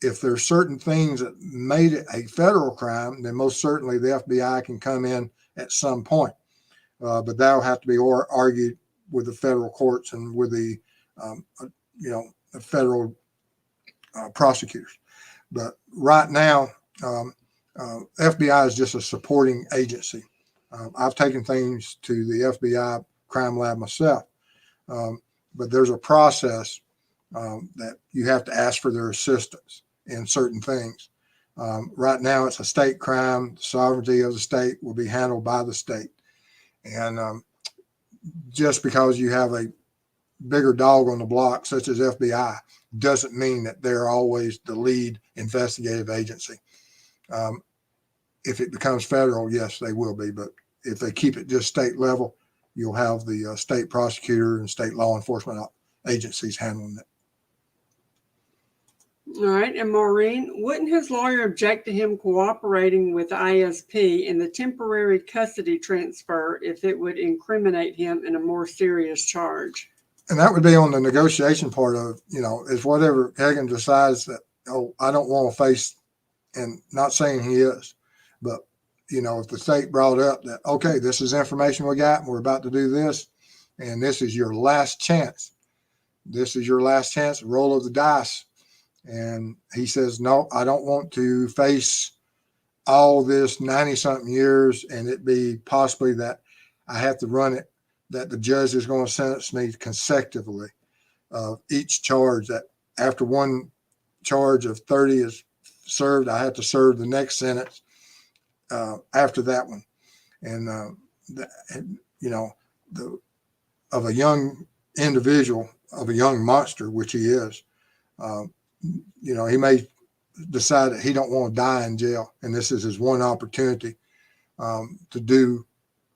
[SPEAKER 1] If there's certain things that made it a federal crime, then most certainly the FBI can come in at some point. But that'll have to be argued with the federal courts and with the, the federal prosecutors. But right now, FBI is just a supporting agency. I've taken things to the FBI crime lab myself, but there's a process that you have to ask for their assistance in certain things. Right now, it's a state crime. The sovereignty of the state will be handled by the state. And just because you have a bigger dog on the block, such as FBI, doesn't mean that they're always the lead investigative agency. If it becomes federal, yes, they will be. But if they keep it just state level, you'll have the state prosecutor and state law enforcement agencies handling it.
[SPEAKER 2] All right. And Maureen, wouldn't his lawyer object to him cooperating with ISP in the temporary custody transfer if it would incriminate him in a more serious charge?
[SPEAKER 1] And that would be on the negotiation part of, is whatever Kegan decides that, I don't want to face, and not saying he is, but, if the state brought up that, okay, this is information we got and we're about to do this, and this is your last chance. This is your last chance, roll of the dice. And he says, no, I don't want to face all this 90-something years and it be possibly that I have to run it, that the judge is going to sentence me consecutively each charge, that after one charge of 30 is served, I have to serve the next sentence after that one. And, of a young individual, of a young monster, which he is, he may decide that he don't want to die in jail. And this is his one opportunity to do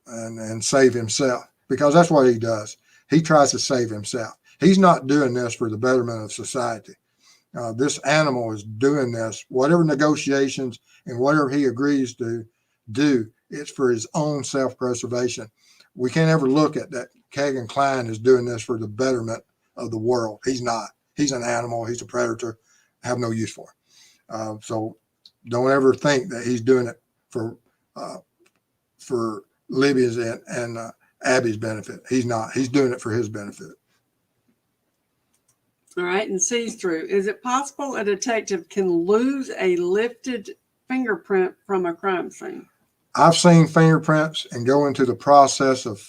[SPEAKER 1] and save himself, because that's what he does. He tries to save himself. He's not doing this for the betterment of society. This animal is doing this, whatever negotiations and whatever he agrees to do, it's for his own self-preservation. We can't ever look at that Kegan Kline is doing this for the betterment of the world. He's not. He's an animal. He's a predator. I have no use for him. So don't ever think that he's doing it for Libby's and Abby's benefit. He's not. He's doing it for his benefit.
[SPEAKER 2] All right. And sees through. Is it possible a detective can lose a lifted fingerprint from a crime scene?
[SPEAKER 1] I've seen fingerprints and go into the process of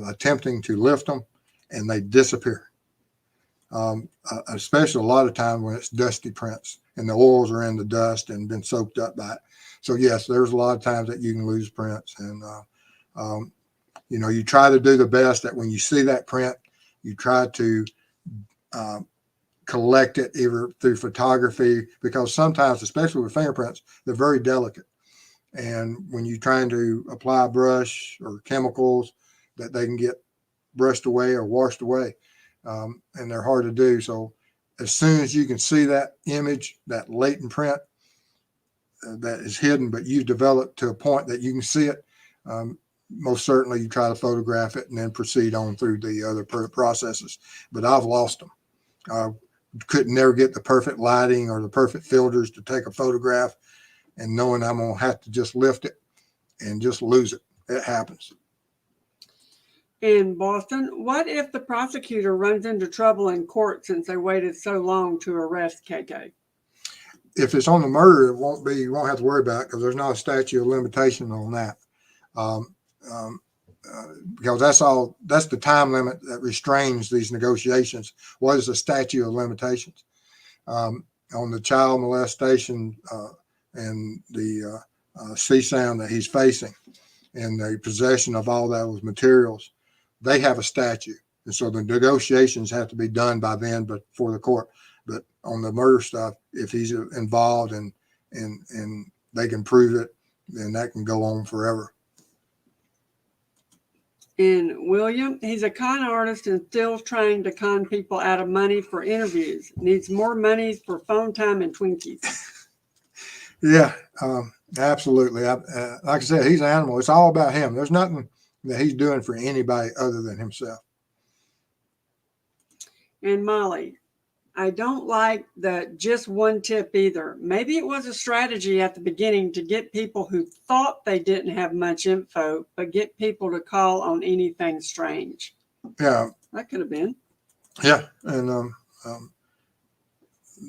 [SPEAKER 1] attempting to lift them, and they disappear. Especially a lot of times when it's dusty prints and the oils are in the dust and been soaked up by it. So yes, there's a lot of times that you can lose prints, and you try to do the best that when you see that print, you try to collect it either through photography, because sometimes, especially with fingerprints, they're very delicate. And when you're trying to apply a brush or chemicals, that they can get brushed away or washed away. And they're hard to do. So as soon as you can see that image, that latent print that is hidden, but you've developed to a point that you can see it, most certainly you try to photograph it and then proceed on through the other processes. But I've lost them. I couldn't never get the perfect lighting or the perfect filters to take a photograph, and knowing I'm going to have to just lift it and just lose it. It happens.
[SPEAKER 2] In Boston, what if the prosecutor runs into trouble in court since they waited so long to arrest KK?
[SPEAKER 1] If it's on the murder, you won't have to worry about it, because there's not a statute of limitation on that. Because that's the time limit that restrains these negotiations. What is the statute of limitations? On the child molestation and the CSAM that he's facing, and the possession of all those materials, they have a statute. And so the negotiations have to be done by then, but for the court. But on the murder stuff, if he's involved and they can prove it, then that can go on forever.
[SPEAKER 2] And William, he's a con artist and still trying to con people out of money for interviews. Needs more money for phone time and Twinkies.
[SPEAKER 1] Yeah. Absolutely. Like I said, he's an animal. It's all about him. There's nothing that he's doing for anybody other than himself.
[SPEAKER 2] And Molly, I don't like the just one tip either. Maybe it was a strategy at the beginning to get people who thought they didn't have much info, but get people to call on anything strange.
[SPEAKER 1] Yeah.
[SPEAKER 2] That could have been.
[SPEAKER 1] Yeah. And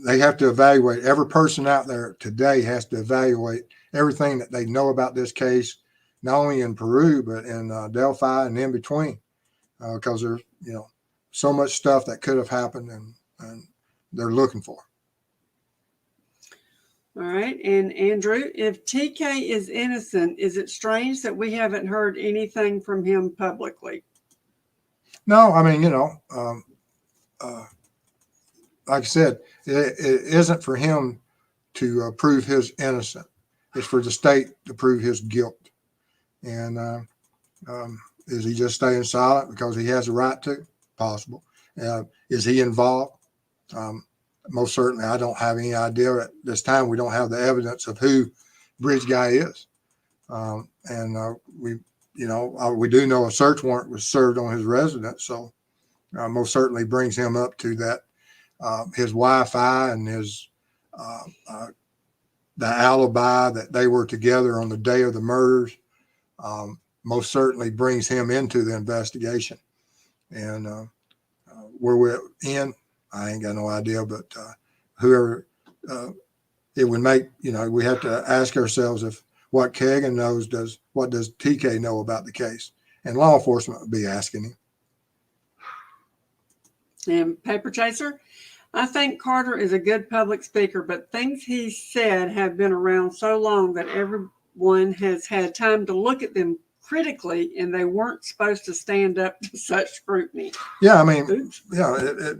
[SPEAKER 1] they have to evaluate. Every person out there today has to evaluate everything that they know about this case, not only in Peru, but in Delphi and in between, because there's, so much stuff that could have happened and they're looking for.
[SPEAKER 2] All right. And Andrew, if TK is innocent, is it strange that we haven't heard anything from him publicly?
[SPEAKER 1] No, I mean, like I said, it isn't for him to prove his innocence. It's for the state to prove his guilt. And is he just staying silent because he has a right to? Possible. Is he involved? Most certainly. I don't have any idea at this time. We don't have the evidence of who Bridge Guy is. We do know a search warrant was served on his residence. So most certainly brings him up to that, his Wi-Fi and his, the alibi that they were together on the day of the murders, most certainly brings him into the investigation. And where we're in, I ain't got no idea, but whoever it would make, we have to ask ourselves if what Kegan knows what does TK know about the case? And law enforcement would be asking him.
[SPEAKER 2] And Paper Chaser, I think Carter is a good public speaker, but things he said have been around so long that everyone has had time to look at them critically, and they weren't supposed to stand up to such scrutiny.
[SPEAKER 1] Yeah, I mean,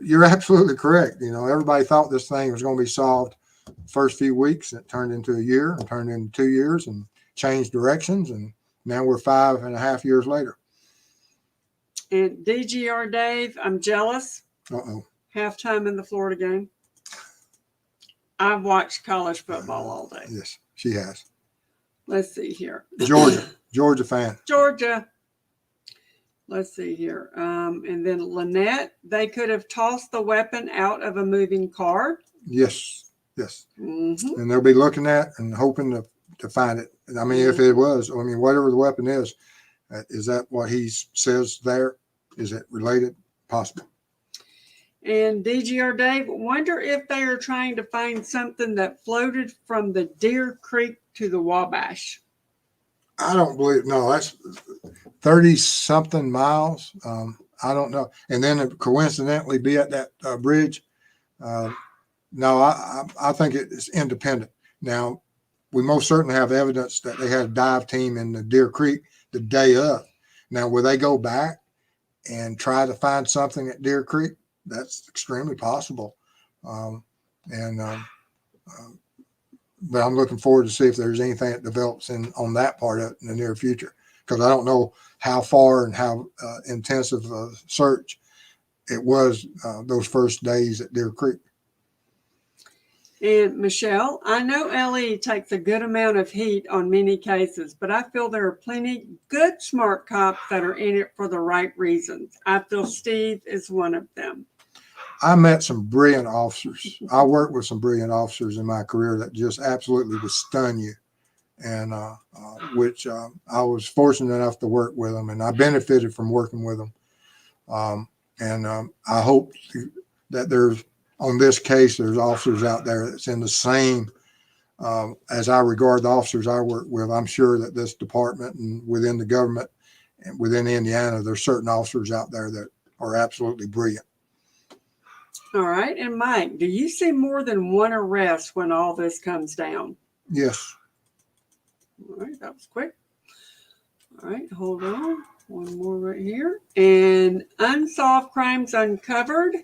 [SPEAKER 1] you're absolutely correct. Everybody thought this thing was going to be solved the first few weeks. It turned into a year and turned into 2 years and changed directions. And now we're 5.5 years later.
[SPEAKER 2] And DGR Dave, I'm jealous.
[SPEAKER 1] Uh-oh.
[SPEAKER 2] Halftime in the Florida game. I've watched college football all day.
[SPEAKER 1] Yes, she has.
[SPEAKER 2] Let's see here.
[SPEAKER 1] Georgia fan.
[SPEAKER 2] Georgia. Let's see here. And then Lynette, they could have tossed the weapon out of a moving car.
[SPEAKER 1] Yes.
[SPEAKER 2] Mm-hmm.
[SPEAKER 1] And they'll be looking at and hoping to find it. I mean, if it was, whatever the weapon is that what he says there? Is it related? Possible.
[SPEAKER 2] And DGR Dave, wonder if they are trying to find something that floated from the Deer Creek to the Wabash.
[SPEAKER 1] I don't believe, no, that's 30-something miles. I don't know. And then coincidentally be at that bridge. No, I think it's independent. Now, we most certainly have evidence that they had a dive team in the Deer Creek the day of. Now, will they go back and try to find something at Deer Creek? That's extremely possible. But I'm looking forward to see if there's anything that develops on that part of it in the near future, because I don't know how far and how intensive a search it was those first days at Deer Creek.
[SPEAKER 2] And Michelle, I know LE takes a good amount of heat on many cases, but I feel there are plenty good, smart cops that are in it for the right reasons. I feel Steve is one of them.
[SPEAKER 1] I met some brilliant officers. I worked with some brilliant officers in my career that just absolutely would stun you, and which I was fortunate enough to work with them, and I benefited from working with them. I hope that there's, on this case, there's officers out there that's in the same, as I regard the officers I work with. I'm sure that this department and within the government and within Indiana, there's certain officers out there that are absolutely brilliant.
[SPEAKER 2] All right. And Mike, do you see more than one arrest when all this comes down?
[SPEAKER 1] Yes.
[SPEAKER 2] All right. That was quick. All right. Hold on. One more right here. And unsolved crimes uncovered.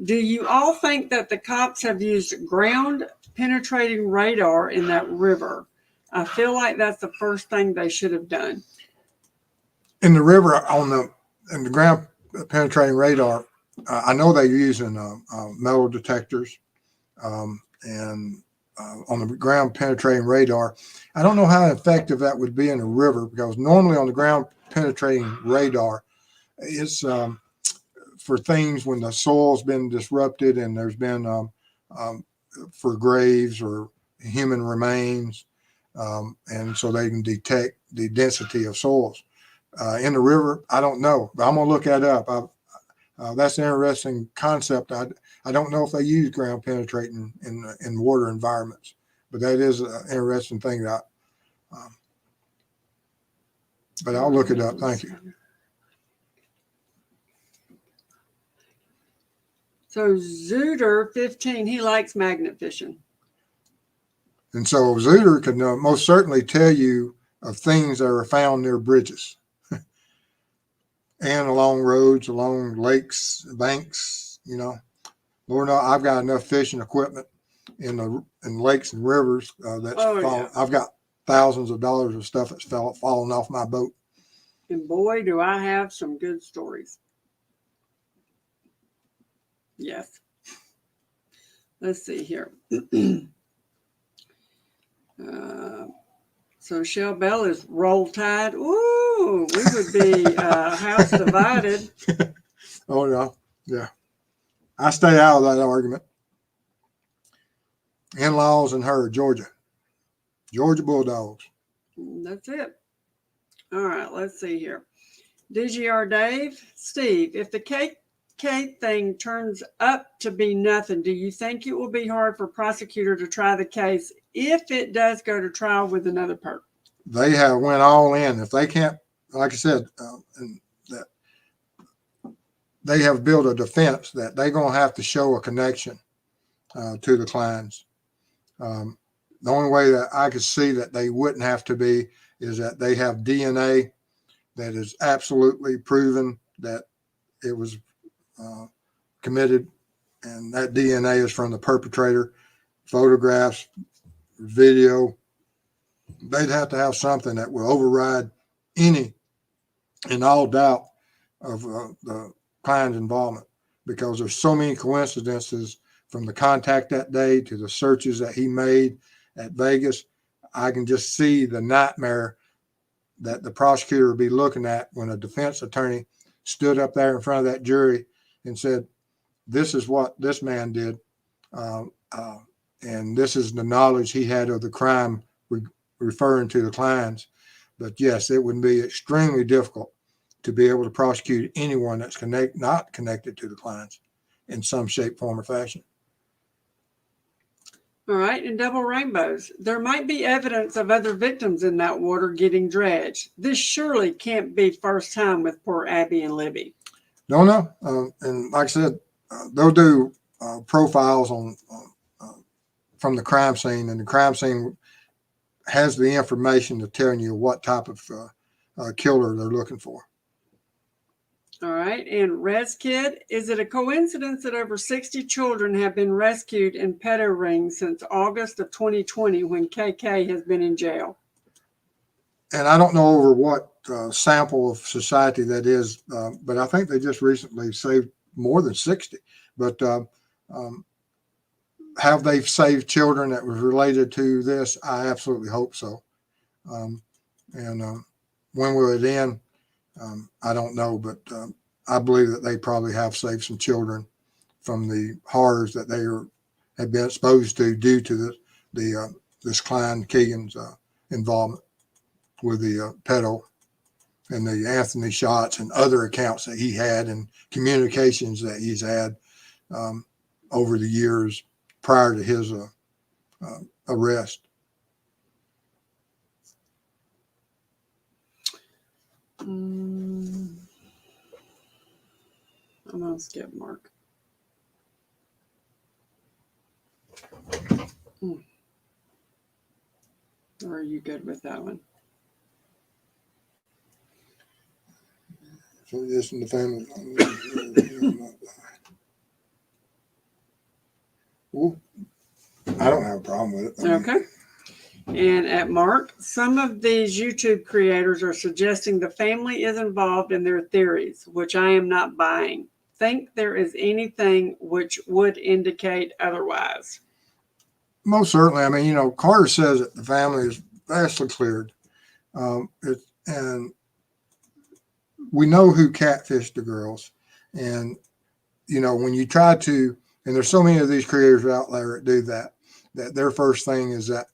[SPEAKER 2] Do you all think that the cops have used ground penetrating radar in that river? I feel like that's the first thing they should have done.
[SPEAKER 1] In the river, in the ground penetrating radar, I know they're using metal detectors, and on the ground penetrating radar. I don't know how effective that would be in a river, because normally on the ground penetrating radar, it's for things when the soil's been disrupted and there's been for graves or human remains, and so they can detect the density of soils. In the river, I don't know, but I'm gonna look that up. That's an interesting concept. I don't know if they use ground penetrating in water environments, but that is an interesting thing that but I'll look it up. Thank you.
[SPEAKER 2] So Zooter 15, he likes magnet fishing.
[SPEAKER 1] And so Zooter can most certainly tell you of things that are found near bridges and along roads, along lakes, banks. Lord, I've got enough fishing equipment in lakes and rivers
[SPEAKER 2] Yeah.
[SPEAKER 1] I've got thousands of dollars of stuff that's fallen off my boat.
[SPEAKER 2] And boy, do I have some good stories. Yes. Let's see here. So Shell Bell is Roll Tide. Ooh, we would be house divided.
[SPEAKER 1] Oh, no. Yeah. I stay out of that argument. In-laws and her, Georgia Bulldogs.
[SPEAKER 2] That's it. All right, let's see here. DGR Dave, Steve, if the KK thing turns up to be nothing, do you think it will be hard for prosecutor to try the case if it does go to trial with another perp?
[SPEAKER 1] They have went all in. If they can't, like I said, that they have built a defense that they're going to have to show a connection to the Kleins. The only way that I could see that they wouldn't have to be is that they have DNA that is absolutely proven that it was committed, and that DNA is from the perpetrator, photographs, video. They'd have to have something that will override any and all doubt of the Klein's involvement, because there's so many coincidences from the contact that day to the searches that he made at Vegas. I can just see the nightmare that the prosecutor would be looking at when a defense attorney stood up there in front of that jury and said, this is what this man did. And this is the knowledge he had of the crime, referring to the Kleins. But yes, it would be extremely difficult to be able to prosecute anyone that's not connected to the Kleins in some shape, form, or fashion.
[SPEAKER 2] All right, and double rainbows. There might be evidence of other victims in that water getting dredged. This surely can't be first time with poor Abby and Libby.
[SPEAKER 1] Don't know. And like I said, they'll do profiles on from the crime scene, and the crime scene has the information to tell you what type of killer they're looking for.
[SPEAKER 2] All right, and Res Kid, is it a coincidence that over 60 children have been rescued in pedo rings since August of 2020 when KK has been in jail?
[SPEAKER 1] And I don't know over what sample of society that is, but I think they just recently saved more than 60. But have they saved children that was related to this? I absolutely hope so. And when will it end? I don't know, but I believe that they probably have saved some children from the horrors that they have been exposed to due to this Klein Keegan's involvement with the pedo and the Anthony shots and other accounts that he had and communications that he's had over the years prior to his arrest.
[SPEAKER 2] I'm going to skip Mark. Or are you good with that one?
[SPEAKER 1] So yes, in the family. Well, I don't have a problem with it.
[SPEAKER 2] Okay. And at Mark, some of these YouTube creators are suggesting the family is involved in their theories, which I am not buying. Think there is anything which would indicate otherwise?
[SPEAKER 1] Most certainly. I mean, you know, Carter says that the family is vastly cleared. And we know who catfished the girls. And, you know, when you try to, and there's so many of these creators out there that do that, that their first thing is that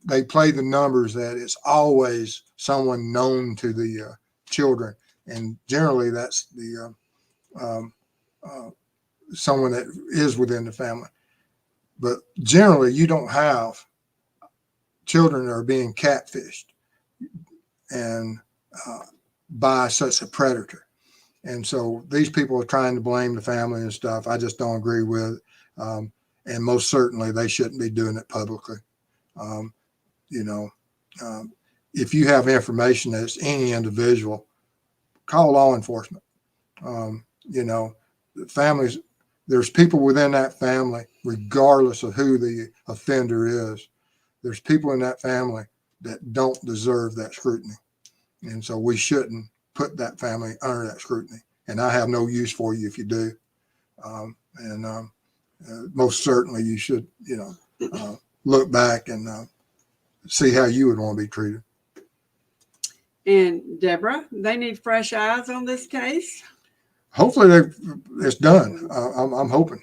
[SPEAKER 1] they play the numbers that it's always someone known to the children. And generally that's the someone that is within the family. But generally you don't have children that are being catfished and by such a predator. And so these people are trying to blame the family and stuff. I just don't agree with it. And most certainly they shouldn't be doing it publicly. You know, if you have information that's any individual, call law enforcement. You know, the families, there's people within that family, regardless of who the offender is, there's people in that family that don't deserve that scrutiny. And so we shouldn't put that family under that scrutiny. And I have no use for you if you do. Most certainly you should, you know, look back and see how you would want to be treated.
[SPEAKER 2] And Deborah, they need fresh eyes on this case.
[SPEAKER 1] Hopefully it's done. I'm hoping.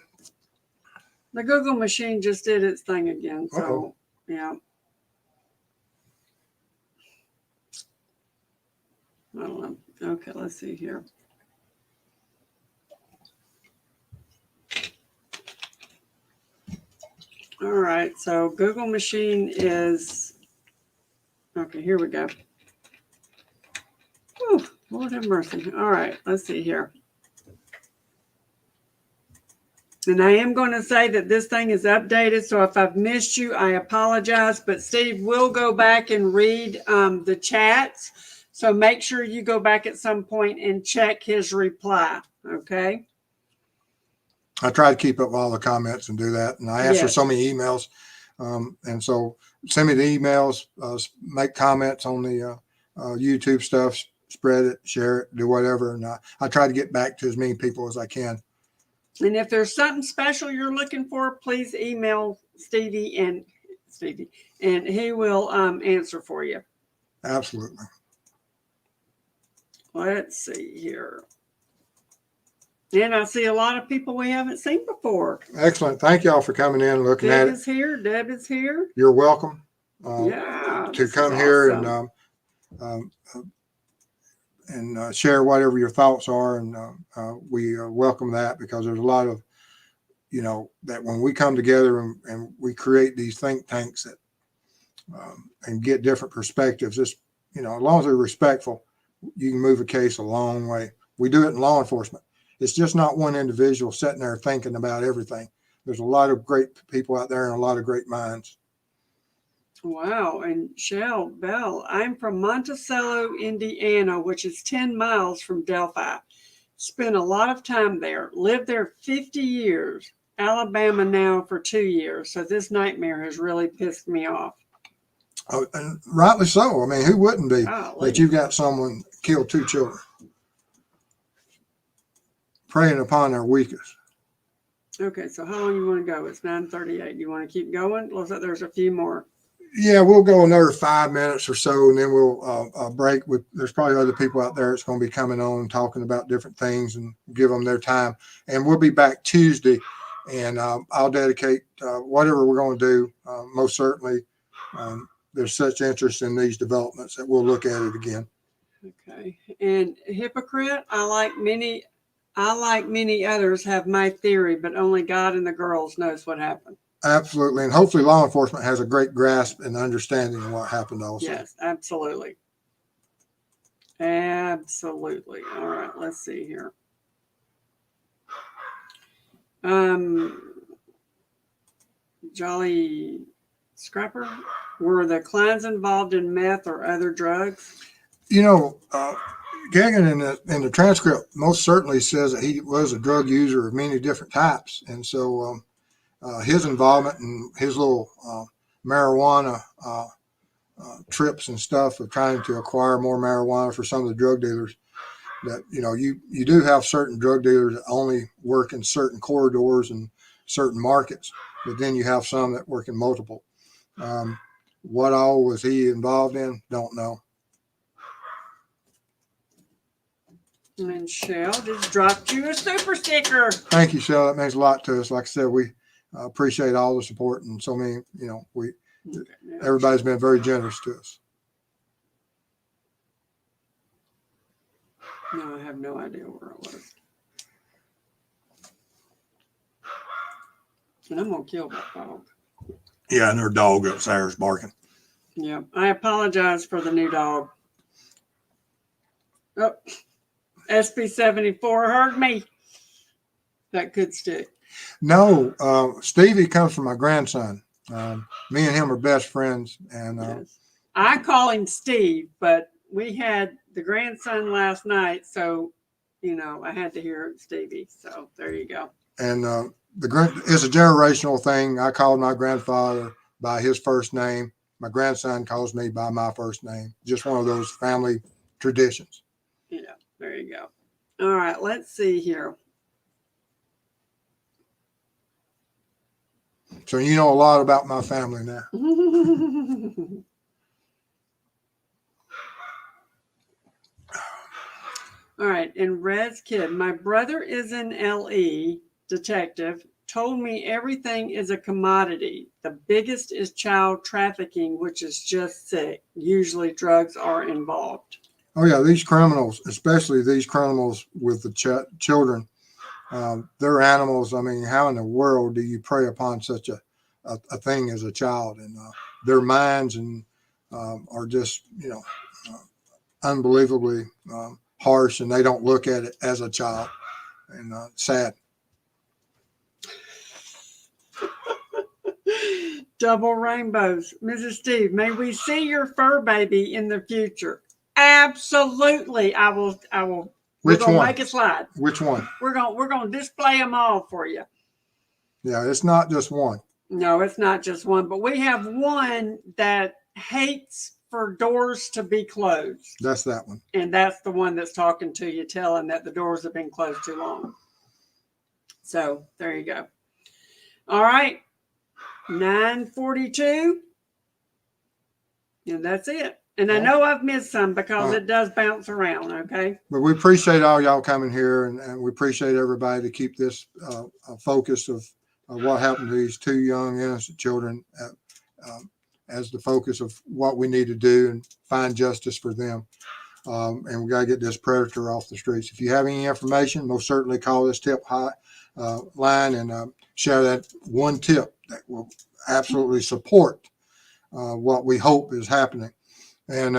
[SPEAKER 2] The Google machine just did its thing again. So,
[SPEAKER 1] Uh-oh.
[SPEAKER 2] yeah. I don't know. Okay, let's see here. All right, so Google machine is, okay, here we go. Oh, Lord have mercy. All right, let's see here. And I am going to say that this thing is updated, so if I've missed you, I apologize. But Steve will go back and read the chats. So make sure you go back at some point and check his reply, okay?
[SPEAKER 1] I try to keep up with all the comments and do that. And I answer so many emails. And so send me the emails, make comments on the YouTube stuff, spread it, share it, do whatever. And I try to get back to as many people as I can.
[SPEAKER 2] And if there's something special you're looking for, please email Stevie, and he will answer for you.
[SPEAKER 1] Absolutely.
[SPEAKER 2] Let's see here. And I see a lot of people we haven't seen before.
[SPEAKER 1] Excellent. Thank y'all for coming in and looking at it.
[SPEAKER 2] Deb is here. Deb is here.
[SPEAKER 1] You're welcome
[SPEAKER 2] To
[SPEAKER 1] come here and share whatever your thoughts are. And we welcome that, because there's a lot of, you know, that when we come together and we create these think tanks that and get different perspectives, just, you know, as long as they're respectful, you can move a case a long way. We do it in law enforcement. It's just not one individual sitting there thinking about everything. There's a lot of great people out there and a lot of great minds.
[SPEAKER 2] Wow. And Shell Bell, I'm from Monticello, Indiana, which is 10 miles from Delphi. Spent a lot of time there. Lived there 50 years. Alabama now for 2 years. So this nightmare has really pissed me off.
[SPEAKER 1] Oh, and rightly so. I mean, who wouldn't be?
[SPEAKER 2] Golly.
[SPEAKER 1] That you've got someone killed 2 children. Preying upon their weakest.
[SPEAKER 2] Okay, so how long you want to go? It's 9:38. You want to keep going? Looks like there's a few more.
[SPEAKER 1] Yeah, we'll go another 5 minutes or so, and then we'll break. There's probably other people out there that's going to be coming on talking about different things, and give them their time. And we'll be back Tuesday, and I'll dedicate whatever we're going to do. Most certainly, there's such interest in these developments that we'll look at it again.
[SPEAKER 2] Okay, and hypocrite. I like many others have my theory, but only God and the girls knows what happened.
[SPEAKER 1] Absolutely. And hopefully law enforcement has a great grasp and understanding of what happened also.
[SPEAKER 2] Yes, absolutely. Absolutely. All right, let's see here. Jolly Scrapper, were the Kleins involved in meth or other drugs?
[SPEAKER 1] You know, Kegan in the transcript most certainly says that he was a drug user of many different types. And so his involvement in his little marijuana trips and stuff of trying to acquire more marijuana for some of the drug dealers that, you do have certain drug dealers that only work in certain corridors and certain markets, but then you have some that work in multiple. What all was he involved in? Don't know.
[SPEAKER 2] And Shell just dropped you a super sticker.
[SPEAKER 1] Thank you, Shell. That means a lot to us. Like I said, we appreciate all the support, and so many, everybody's been very generous to us.
[SPEAKER 2] No, I have no idea where it was. And I'm going to kill that dog.
[SPEAKER 1] Yeah, and their dog upstairs barking.
[SPEAKER 2] Yeah, I apologize for the new dog. Oh, SB74 heard me. That could stick.
[SPEAKER 1] No, Stevie comes from my grandson. Me and him are best friends. And
[SPEAKER 2] yes. I call him Steve, but we had the grandson last night, so, I had to hear Stevie. So there you go.
[SPEAKER 1] And it's a generational thing. I called my grandfather by his first name. My grandson calls me by my first name. Just one of those family traditions.
[SPEAKER 2] Yeah, there you go. All right, let's see here.
[SPEAKER 1] So you know a lot about my family now.
[SPEAKER 2] All right, and Red's kid. My brother is an LE detective. Told me everything is a commodity. The biggest is child trafficking, which is just sick. Usually drugs are involved.
[SPEAKER 1] Oh, yeah, these criminals, especially these criminals with the children, they're animals. I mean, how in the world do you prey upon such a thing as a child? And their minds are just, unbelievably harsh, and they don't look at it as a child. And sad.
[SPEAKER 2] Double rainbows. Mrs. Steve, may we see your fur baby in the future? Absolutely. I will.
[SPEAKER 1] Which
[SPEAKER 2] we're gonna
[SPEAKER 1] one?
[SPEAKER 2] Make a slide.
[SPEAKER 1] Which one?
[SPEAKER 2] We're gonna display them all for you.
[SPEAKER 1] Yeah, it's not just one.
[SPEAKER 2] No, it's not just one, but we have one that hates for doors to be closed.
[SPEAKER 1] That's that one. And
[SPEAKER 2] that's the one that's talking to you, telling that the doors have been closed too long. So there you go. All right. 9:42. And that's it. And I know I've missed some because it does bounce around, okay?
[SPEAKER 1] But we appreciate all y'all coming here, and we appreciate everybody to keep this focus of what happened to these two young, innocent children as the focus of what we need to do and find justice for them. And we got to get this predator off the streets. If you have any information, most certainly call this tip line and share that one tip that will absolutely support what we hope is happening. And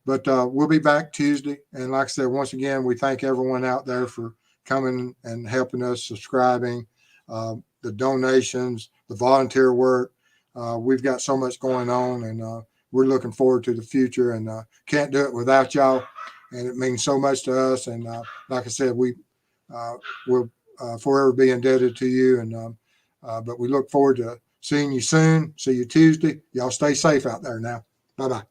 [SPEAKER 1] but we'll be back Tuesday. And like I said, once again, we thank everyone out there for coming and helping us, subscribing, the donations, the volunteer work. We've got so much going on, and we're looking forward to the future, and can't do it without y'all. And it means so much to us. And like I said, we will forever be indebted to you. And but we look forward to seeing you soon. See you Tuesday. Y'all stay safe out there now. Bye-bye.